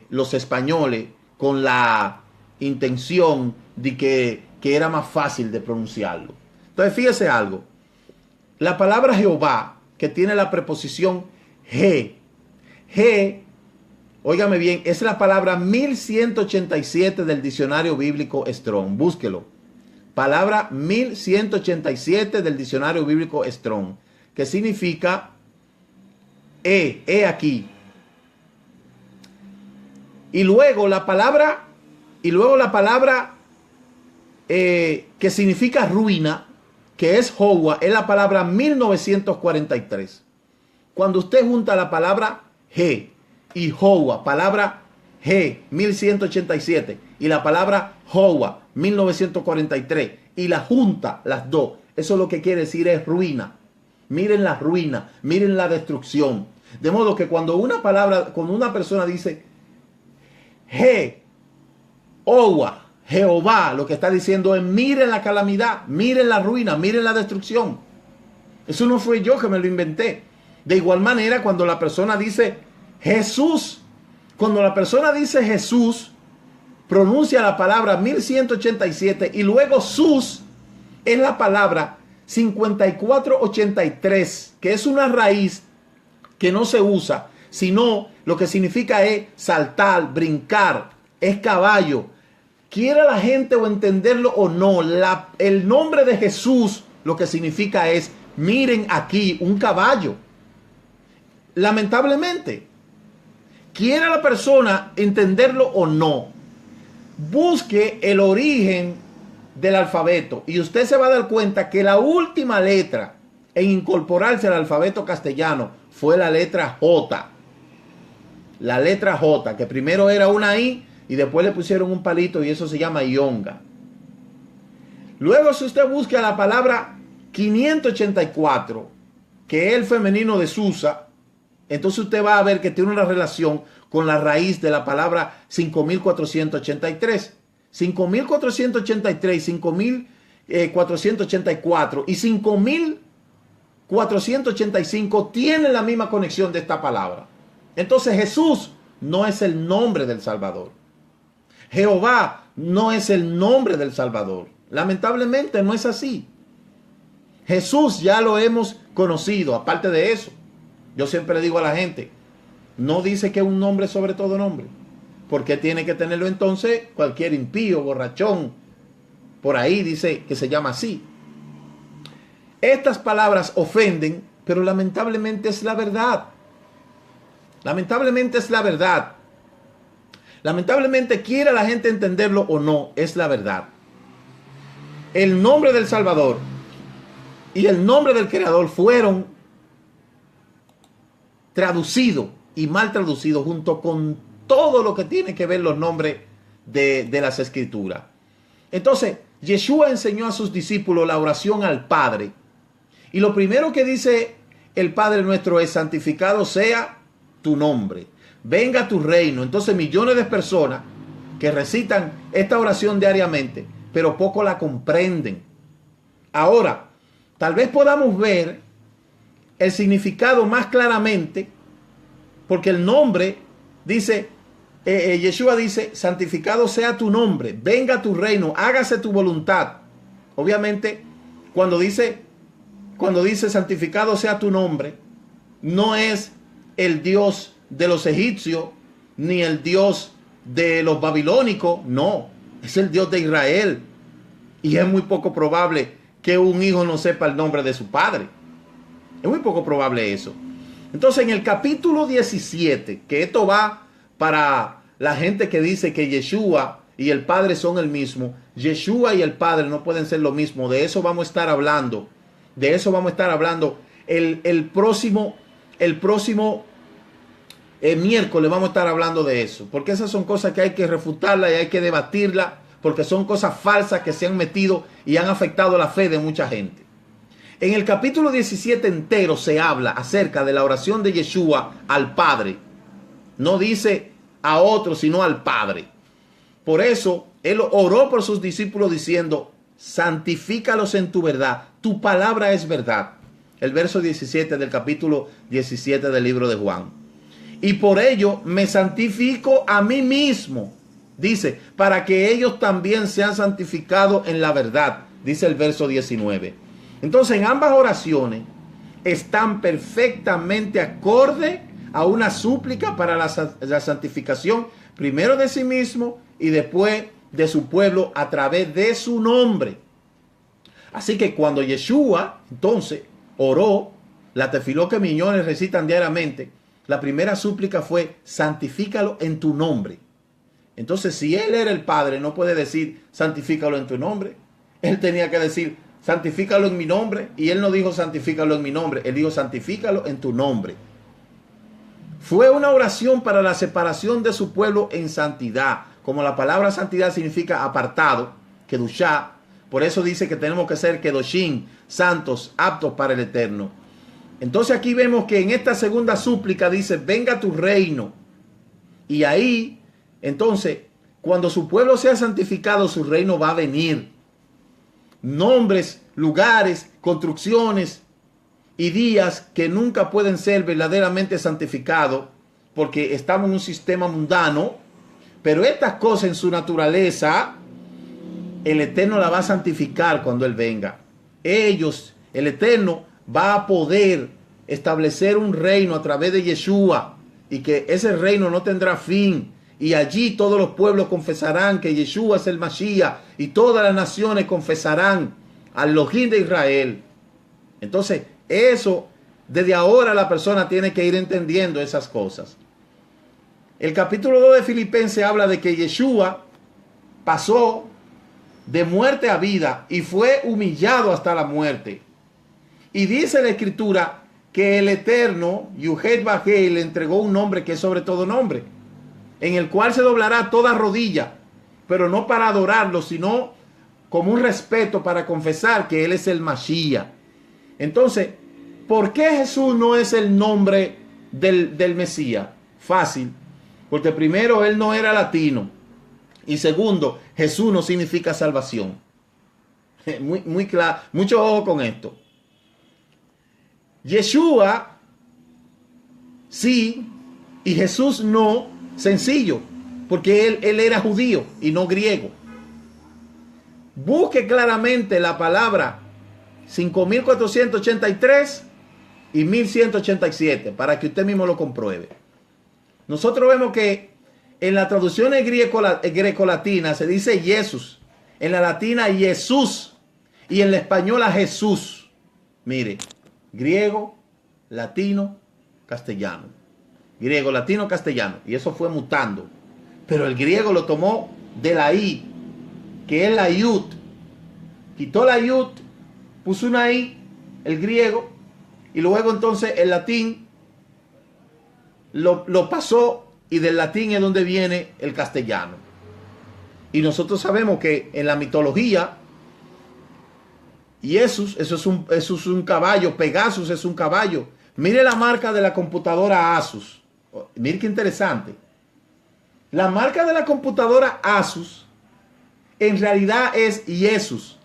Speaker 1: los españoles con la intención de que era más fácil de pronunciarlo. Entonces fíjese algo. La palabra Jehová, que tiene la preposición G, óigame bien, es la palabra 1187 del diccionario bíblico Strong. Búsquelo. Palabra 1187 del diccionario bíblico Strong, que significa aquí. Y luego la palabra que significa ruina, que es Jowa, es la palabra 1943. Cuando usted junta la palabra G y Jowa, palabra G 1187 y la palabra Jowa 1943 y la junta las dos, eso lo que quiere decir es ruina. Miren la ruina, miren la destrucción. De modo que cuando una persona dice Jehová, Jehová, lo que está diciendo es miren la calamidad, miren la ruina, miren la destrucción. Eso no fue yo que me lo inventé. De igual manera, cuando la persona dice Jesús, pronuncia la palabra 1187 y luego sus es la palabra 5483, que es una raíz que no se usa, sino lo que significa es saltar, brincar, es caballo. Quiera la gente o entenderlo o no, el nombre de Jesús lo que significa es, miren aquí, un caballo. Lamentablemente, quiera la persona entenderlo o no, busque el origen del alfabeto y usted se va a dar cuenta que la última letra en incorporarse al alfabeto castellano fue la letra J. La letra J, que primero era una I y después le pusieron un palito y eso se llama Ionga. Luego, si usted busca la palabra 584, que es el femenino de Susa, entonces usted va a ver que tiene una relación con la raíz de la palabra 5483. 5483, 5484 y 5485 tienen la misma conexión de esta palabra. Entonces Jesús no es el nombre del Salvador. Jehová no es el nombre del Salvador. Lamentablemente no es así. Jesús ya lo hemos conocido. Aparte de eso, yo siempre le digo a la gente, no dice que es un nombre sobre todo nombre. ¿Por qué tiene que tenerlo entonces cualquier impío, borrachón? Por ahí dice que se llama así. Estas palabras ofenden, pero lamentablemente es la verdad. Lamentablemente es la verdad. Lamentablemente, quiera la gente entenderlo o no, es la verdad. El nombre del Salvador y el nombre del Creador fueron traducidos y mal traducidos junto con todo lo que tiene que ver los nombres de las Escrituras. Entonces, Yeshua enseñó a sus discípulos la oración al Padre. Y lo primero que dice el Padre nuestro es: santificado sea tu nombre, venga tu reino. Entonces millones de personas que recitan esta oración diariamente, pero poco la comprenden. Ahora, tal vez podamos ver el significado más claramente, porque el nombre dice, Yeshua dice, santificado sea tu nombre, venga tu reino, hágase tu voluntad. Obviamente, cuando dice santificado sea tu nombre, no es el Dios de los egipcios, ni el Dios de los babilónicos, no, es el Dios de Israel. Y es muy poco probable que un hijo no sepa el nombre de su padre. Es muy poco probable eso. Entonces, en el capítulo 17, que esto va para la gente que dice que Yeshua y el Padre son el mismo, Yeshua y el Padre no pueden ser lo mismo. De eso vamos a estar hablando. De eso vamos a estar hablando el próximo miércoles. Vamos a estar hablando de eso, porque esas son cosas que hay que refutarlas y hay que debatirlas, porque son cosas falsas que se han metido y han afectado la fe de mucha gente. En el capítulo 17 entero se habla acerca de la oración de Yeshua al Padre. No dice a otro, sino al Padre. Por eso él oró por sus discípulos diciendo: santifícalos en tu verdad, tu palabra es verdad. El verso 17 del capítulo 17 del libro de Juan. Y por ello me santifico a mí mismo. Dice, para que ellos también sean santificados en la verdad, dice el verso 19. Entonces, en ambas oraciones están perfectamente acorde a una súplica para la santificación, primero de sí mismo y después de su pueblo a través de su nombre. Así que cuando Yeshua, entonces, oró, la tefiló que millones recitan diariamente, la primera súplica fue, santifícalo en tu nombre. Entonces, si él era el Padre, no puede decir, santifícalo en tu nombre. Él tenía que decir, santifícalo en mi nombre. Y él no dijo, santifícalo en mi nombre. Él dijo, santifícalo en tu nombre. Fue una oración para la separación de su pueblo en santidad. Como la palabra santidad significa apartado, kedushá. Por eso dice que tenemos que ser kedoshim, santos, aptos para el Eterno. Entonces aquí vemos que en esta segunda súplica dice, venga tu reino. Y ahí, entonces, cuando su pueblo sea santificado, su reino va a venir. Nombres, lugares, construcciones y días que nunca pueden ser verdaderamente santificados porque estamos en un sistema mundano, pero estas cosas en su naturaleza, el Eterno la va a santificar cuando Él venga. Ellos, el Eterno, va a poder establecer un reino a través de Yeshua y que ese reino no tendrá fin. Y allí todos los pueblos confesarán que Yeshua es el Mashiach y todas las naciones confesarán al Elohim de Israel. Entonces, eso, desde ahora la persona tiene que ir entendiendo esas cosas. El capítulo 2 de Filipenses habla de que Yeshua pasó de muerte a vida y fue humillado hasta la muerte. Y dice la Escritura que el Eterno, Yuhet Bajé, le entregó un nombre que es sobre todo nombre, en el cual se doblará toda rodilla, pero no para adorarlo, sino como un respeto para confesar que Él es el Mashiach. Entonces, ¿por qué Jesús no es el nombre del Mesías? Fácil, porque primero, Él no era latino, y segundo, Jesús no significa salvación. Muy claro, mucho ojo con esto. Yeshua sí, y Jesús no. Sencillo, porque él era judío y no griego. Busque claramente la palabra 5483 y 1187 para que usted mismo lo compruebe. Nosotros vemos que en las traducciones greco-latinas se dice Jesús, en la latina Jesús y en la española Jesús. Mire, griego, latino, castellano. Griego, latino, castellano. Y eso fue mutando. Pero el griego lo tomó de la I, que es la yud. Quitó la yud, puso una I, el griego, y luego entonces el latín lo pasó, y del latín es donde viene el castellano. Y nosotros sabemos que en la mitología, Jesús, eso es un caballo, Pegasus es un caballo. Mire la marca de la computadora Asus. Mire qué interesante. La marca de la computadora Asus en realidad es Jesús,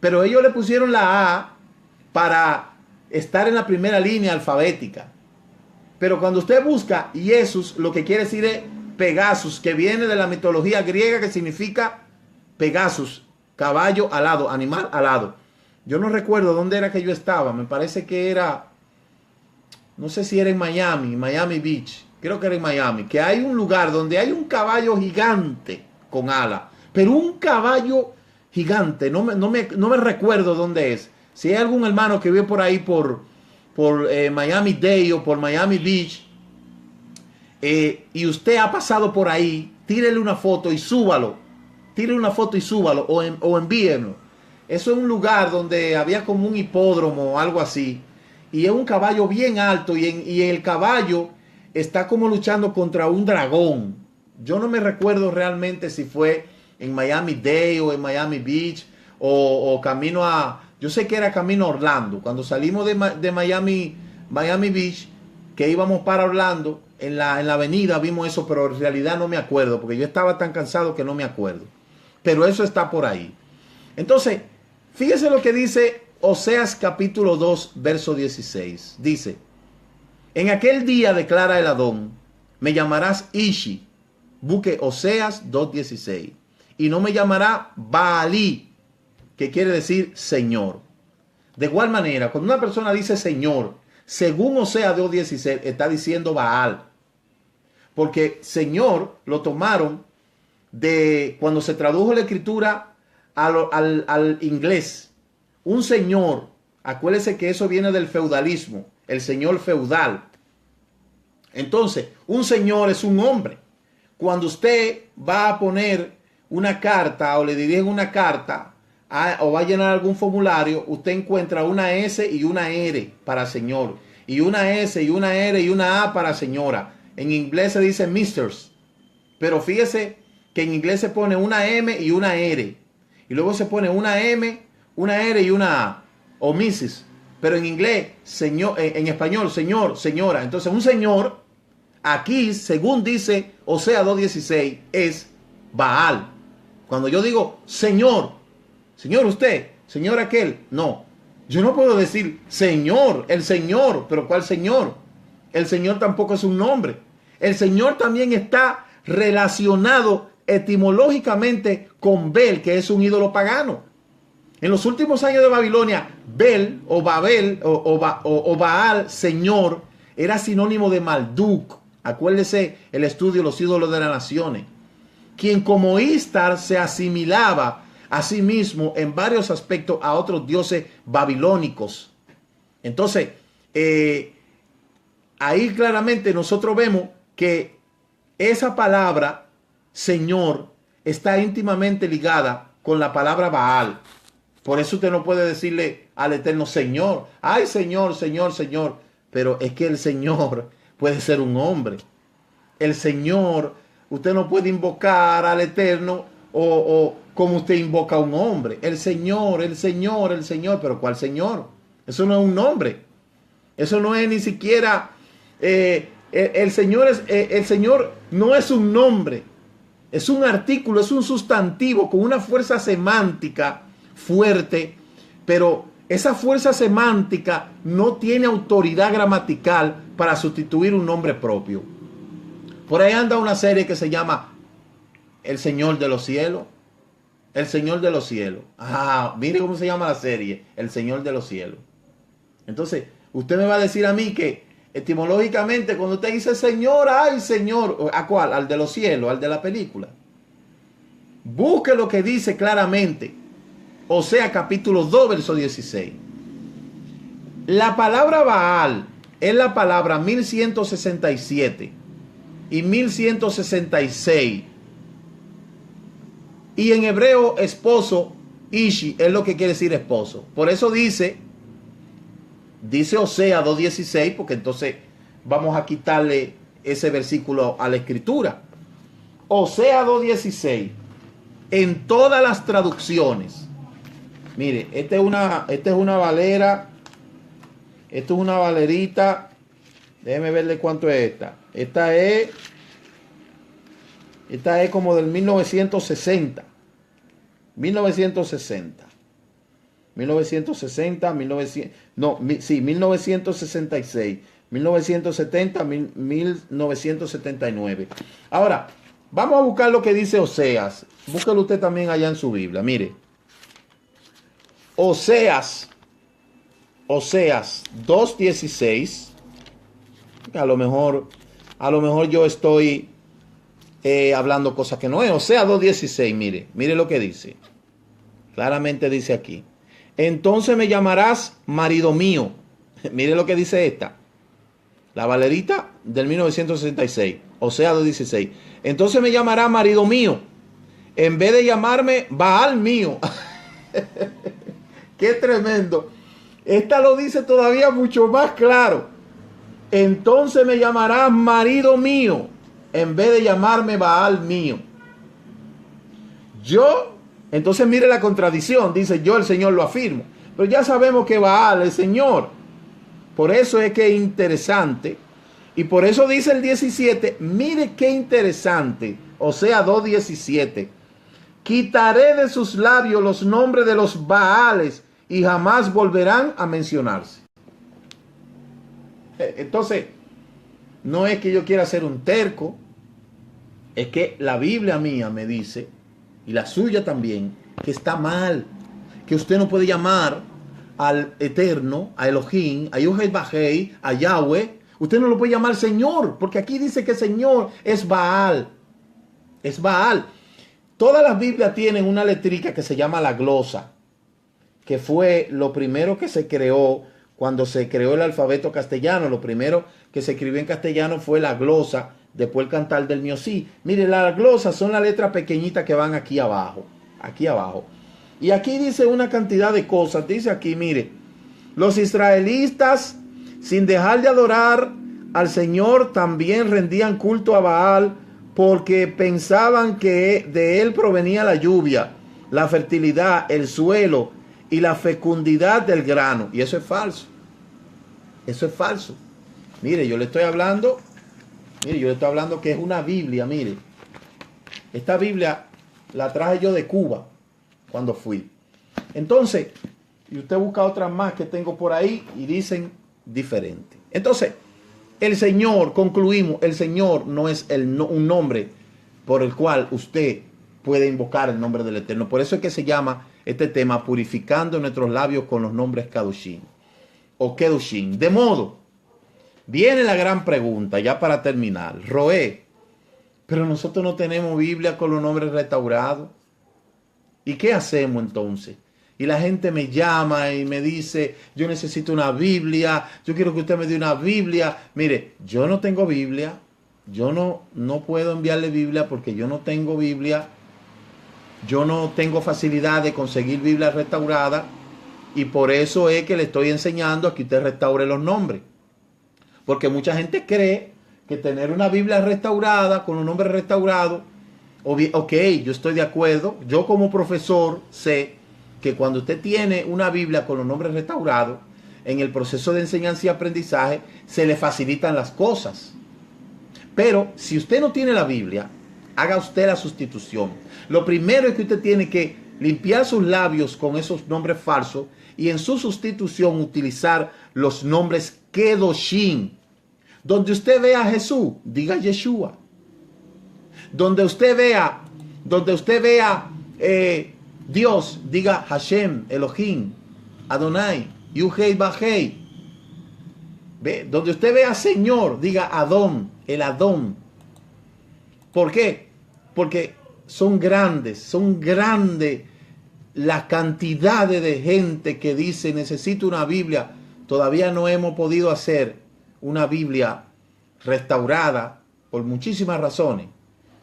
Speaker 1: pero ellos le pusieron la A para estar en la primera línea alfabética. Pero cuando usted busca Jesús, lo que quiere decir es Pegasus, que viene de la mitología griega, que significa Pegasus, caballo alado, animal alado. Yo no recuerdo dónde era que yo estaba, me parece que era, no sé si era en Miami Beach. Creo que era en Miami, que hay un lugar donde hay un caballo gigante con ala, pero un caballo gigante, no me recuerdo dónde es. Si hay algún hermano que vive por ahí por Miami-Dade o por Miami Beach, y usted ha pasado por ahí, tírele una foto y súbalo, o envíenlo. Eso es un lugar donde había como un hipódromo o algo así, y es un caballo bien alto, y el caballo está como luchando contra un dragón. Yo no me recuerdo realmente si fue en Miami-Dade o en Miami Beach o camino a... Yo sé que era camino a Orlando. Cuando salimos de Miami Beach, que íbamos para Orlando, en la avenida vimos eso, pero en realidad no me acuerdo, porque yo estaba tan cansado que no me acuerdo. Pero eso está por ahí. Entonces, fíjese lo que dice Oseas capítulo 2, verso 16. Dice, en aquel día, declara el Adón, me llamarás Ishi, Busque Oseas 2:16. Y no me llamará Baalí, que quiere decir Señor. De igual manera, cuando una persona dice Señor, según Oseas 2:16, está diciendo Baal. Porque Señor lo tomaron de cuando se tradujo la escritura al inglés. Un señor, acuérdese que eso viene del feudalismo, el señor feudal. Entonces, un señor es un hombre. Cuando usted va a poner una carta o le dirigen una carta o va a llenar algún formulario, usted encuentra una S y una R para señor, y una S y una R y una A para señora. En inglés se dice Misters, pero fíjese que en inglés se pone una M y una R, y luego se pone una M, una R y una A, o Mrs. Pero en inglés, señor, en español, señor, señora. Entonces, un señor, aquí, según dice Oseas 2:16, es Baal. Cuando yo digo señor, señor usted, señor aquel, no. Yo no puedo decir señor, el señor, pero ¿cuál señor? El señor tampoco es un nombre. El señor también está relacionado etimológicamente con Bel, que es un ídolo pagano. En los últimos años de Babilonia, Bel o Babel o Baal, señor, era sinónimo de Marduk. Acuérdese el estudio de los ídolos de las naciones. Quien como Istar se asimilaba a sí mismo en varios aspectos a otros dioses babilónicos. Entonces, ahí claramente nosotros vemos que esa palabra, Señor, está íntimamente ligada con la palabra Baal. Por eso usted no puede decirle al Eterno Señor. Ay, Señor, Señor, Señor. Pero es que el Señor puede ser un hombre. El Señor, usted no puede invocar al Eterno o como usted invoca a un hombre. El Señor, el Señor, el Señor. Pero ¿cuál Señor? Eso no es un nombre. Eso no es ni siquiera... el Señor no es un nombre. Es un artículo, es un sustantivo con una fuerza semántica fuerte, pero esa fuerza semántica no tiene autoridad gramatical para sustituir un nombre propio. Por ahí anda una serie que se llama El Señor de los Cielos. El Señor de los Cielos. Ah, mire cómo se llama la serie, El Señor de los Cielos. Entonces, usted me va a decir a mí que etimológicamente cuando usted dice Señor, ay Señor, ¿a cuál? Al de los cielos, al de la película. Busque lo que dice claramente. Oseas capítulo 2, verso 16. La palabra Baal es la palabra 1167 y 1166. Y en hebreo esposo, Ishi, es lo que quiere decir esposo. Por eso dice Oseas 2:16, porque entonces vamos a quitarle ese versículo a la escritura. Oseas 2:16, en todas las traducciones. Mire, esta es una valera. Esto es una valerita. Déjeme verle cuánto es esta. Esta es como del 1960. 1960. 1966, 1970, 1979. Ahora, vamos a buscar lo que dice Oseas. Búsquelo usted también allá en su Biblia. Mire, Oseas 2:16. A lo mejor yo estoy hablando cosas que no es. Oseas 2:16, mire lo que dice. Claramente dice aquí. Entonces me llamarás marido mío. Mire lo que dice esta. La valerita del 1966. Oseas 2:16. Entonces me llamará marido mío. En vez de llamarme Baal mío. Qué tremendo. Esta lo dice todavía mucho más claro. Entonces me llamarás marido mío. En vez de llamarme Baal mío. Entonces mire la contradicción, dice yo el Señor lo afirmo, pero ya sabemos que Baal es Señor. Por eso es que es interesante, y por eso dice el 17, mire qué interesante, Oseas 2:17, quitaré de sus labios los nombres de los Baales y jamás volverán a mencionarse. Entonces, no es que yo quiera ser un terco, Es que la Biblia mía me dice, y la suya también, que está mal, que usted no puede llamar al Eterno, a Elohim, a Yahweh, a Yahweh, usted no lo puede llamar Señor, porque aquí dice que Señor es Baal. Es Baal. Todas las Biblias tienen una letrica que se llama la glosa, que fue lo primero que se creó cuando se creó el alfabeto castellano. Lo primero que se escribió en castellano fue la glosa, después el cantar del miosí. Mire, las glosas son las letras pequeñitas que van aquí abajo, aquí abajo. Y aquí dice una cantidad de cosas. Dice aquí, mire, los israelitas, sin dejar de adorar al Señor, también rendían culto a Baal, porque pensaban que de él provenía la lluvia, la fertilidad, el suelo y la fecundidad del grano. Y eso es falso. Eso es falso. Mire, yo le estoy hablando que es una Biblia, mire. Esta Biblia la traje yo de Cuba cuando fui. Entonces, y usted busca otras más que tengo por ahí y dicen diferente. Entonces, el Señor, concluimos, el Señor no es un nombre por el cual usted puede invocar el nombre del Eterno. Por eso es que se llama este tema purificando nuestros labios con los nombres Kadoshim o Kedoshim. De modo, viene la gran pregunta ya para terminar. Roé, pero nosotros no tenemos Biblia con los nombres restaurados. ¿Y qué hacemos entonces? Y la gente me llama y me dice, yo necesito una Biblia, yo quiero que usted me dé una Biblia. Mire, yo no tengo Biblia, yo no puedo enviarle Biblia porque yo no tengo Biblia, yo no tengo facilidad de conseguir Biblia restaurada y por eso es que le estoy enseñando a que usted restaure los nombres. Porque mucha gente cree que tener una Biblia restaurada, con un nombre restaurado, ok, yo estoy de acuerdo, yo como profesor sé que cuando usted tiene una Biblia con los nombres restaurados, en el proceso de enseñanza y aprendizaje se le facilitan las cosas. Pero si usted no tiene la Biblia, haga usted la sustitución. Lo primero es que usted tiene que limpiar sus labios con esos nombres falsos y en su sustitución utilizar los nombres Kedoshim. Donde usted vea a Jesús, diga Yeshua. Donde usted vea Dios, diga Hashem, Elohim, Adonai, Yuhei Bajei. ¿Ve? Donde usted vea Señor, diga Adón, el Adón. ¿Por qué? Porque son grandes la cantidad de gente que dice necesito una Biblia. Todavía no hemos podido hacer una Biblia restaurada por muchísimas razones.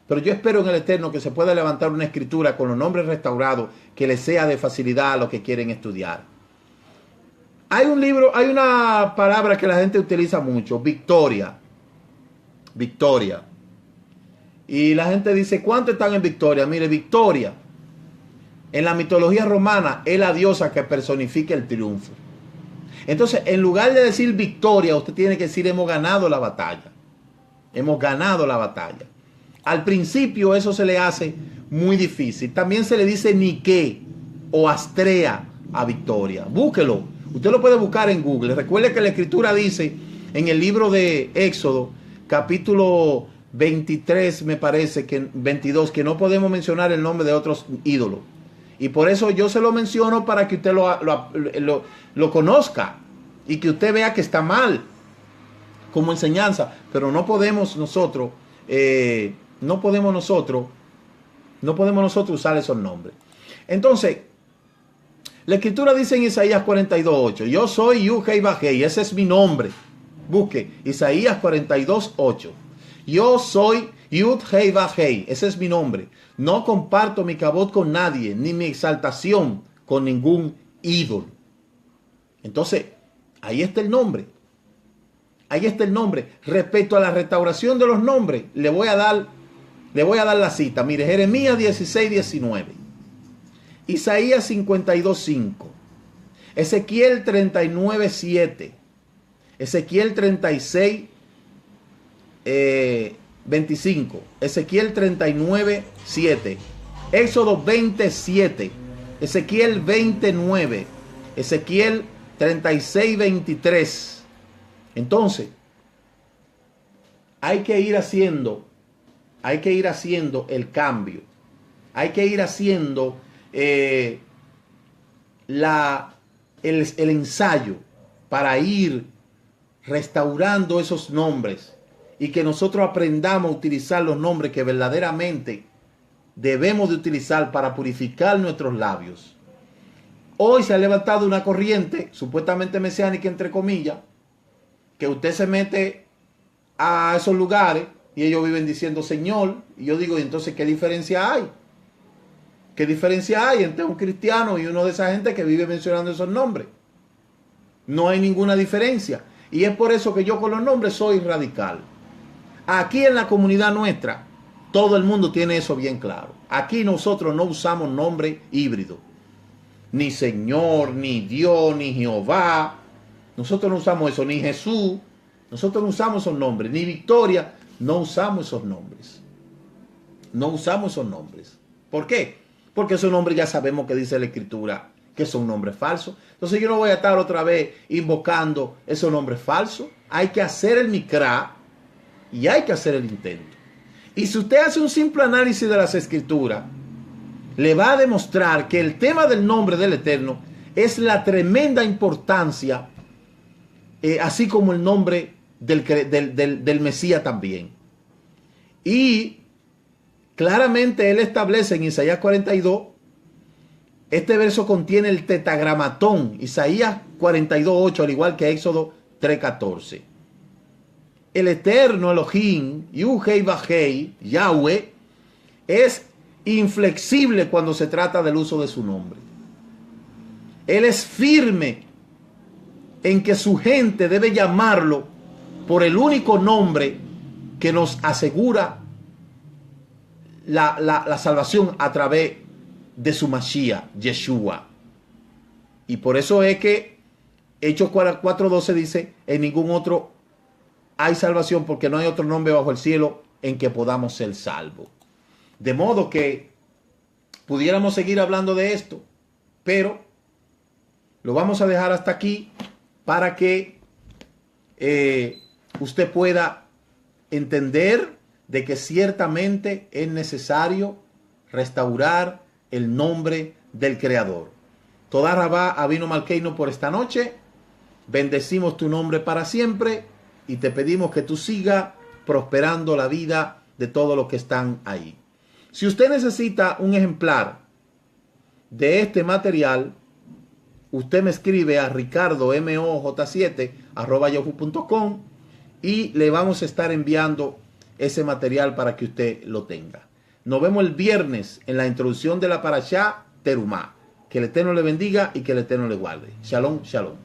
Speaker 1: Pero yo espero en el Eterno que se pueda levantar una escritura con los nombres restaurados que les sea de facilidad a los que quieren estudiar. Hay un libro, hay una palabra que la gente utiliza mucho, Victoria. Victoria. Y la gente dice, ¿cuánto están en Victoria? Mire, Victoria, en la mitología romana, es la diosa que personifica el triunfo. Entonces, en lugar de decir victoria, usted tiene que decir, hemos ganado la batalla. Hemos ganado la batalla. Al principio eso se le hace muy difícil. También se le dice Nike o Astrea a Victoria. Búsquelo. Usted lo puede buscar en Google. Recuerde que la Escritura dice en el libro de Éxodo, capítulo 23, me parece, que 22, que no podemos mencionar el nombre de otros ídolos. Y por eso yo se lo menciono para que usted lo conozca y que usted vea que está mal como enseñanza. Pero no podemos nosotros... No podemos nosotros usar esos nombres. Entonces, la Escritura dice en Isaías 42:8, yo soy Yuhei Bajei, ese es mi nombre. Busque Isaías 42:8. Yo soy Yud-Hei Bajei, ese es mi nombre. No comparto mi cabot con nadie, ni mi exaltación con ningún ídolo. Entonces, ahí está el nombre. Ahí está el nombre. Respecto a la restauración de los nombres, le voy a dar la cita. Mire, Jeremías 16:19. Isaías 52:5. Ezequiel 39:7. Ezequiel 36:25. Ezequiel 39:7. Éxodo 20:7. Ezequiel 20:9. Ezequiel 36:23. Entonces, hay que ir haciendo hay que ir haciendo el cambio. Hay que ir haciendo el ensayo para ir restaurando esos nombres y que nosotros aprendamos a utilizar los nombres que verdaderamente debemos de utilizar para purificar nuestros labios. Hoy se ha levantado una corriente supuestamente mesiánica, entre comillas, que usted se mete a esos lugares y ellos viven diciendo Señor, y yo digo, entonces ¿qué diferencia hay? ¿Qué diferencia hay entre un cristiano y uno de esa gente que vive mencionando esos nombres? No hay ninguna diferencia. Y es por eso que yo con los nombres soy radical. Aquí en la comunidad nuestra, todo el mundo tiene eso bien claro. Aquí nosotros no usamos nombre híbrido. Ni Señor, ni Dios, ni Jehová. Nosotros no usamos eso, ni Jesús. Nosotros no usamos esos nombres. Ni Victoria, no usamos esos nombres. No usamos esos nombres. ¿Por qué? Porque esos nombres ya sabemos que dice la Escritura que son nombres falsos. Entonces yo no voy a estar otra vez invocando esos nombres falsos. Hay que hacer el micrá y hay que hacer el intento. Y si usted hace un simple análisis de las Escrituras, le va a demostrar que el tema del nombre del Eterno es la tremenda importancia, así como el nombre del Mesías también. Y claramente él establece en Isaías 42, este verso contiene el tetragramatón, Isaías 42:8, al igual que Éxodo 3:14. El Eterno Elohim, Yuhei Bajei, Yahweh, es inflexible cuando se trata del uso de su nombre. Él es firme en que su gente debe llamarlo por el único nombre que nos asegura la salvación a través de su Mashiach, Yeshua. Y por eso es que Hechos 4:12 dice, en ningún otro hay salvación, porque no hay otro nombre bajo el cielo en que podamos ser salvos. De modo que pudiéramos seguir hablando de esto, pero lo vamos a dejar hasta aquí para que usted pueda entender de que ciertamente es necesario restaurar el nombre del Creador. Toda Rabá Avinu Malkeinu por esta noche. Bendecimos tu nombre para siempre y te pedimos que tú sigas prosperando la vida de todos los que están ahí. Si usted necesita un ejemplar de este material, usted me escribe a ricardomoj7@yahoo.com y le vamos a estar enviando ese material para que usted lo tenga. Nos vemos el viernes en la introducción de la Parashá Terumá. Que el Eterno le bendiga y que el Eterno le guarde. Shalom, shalom.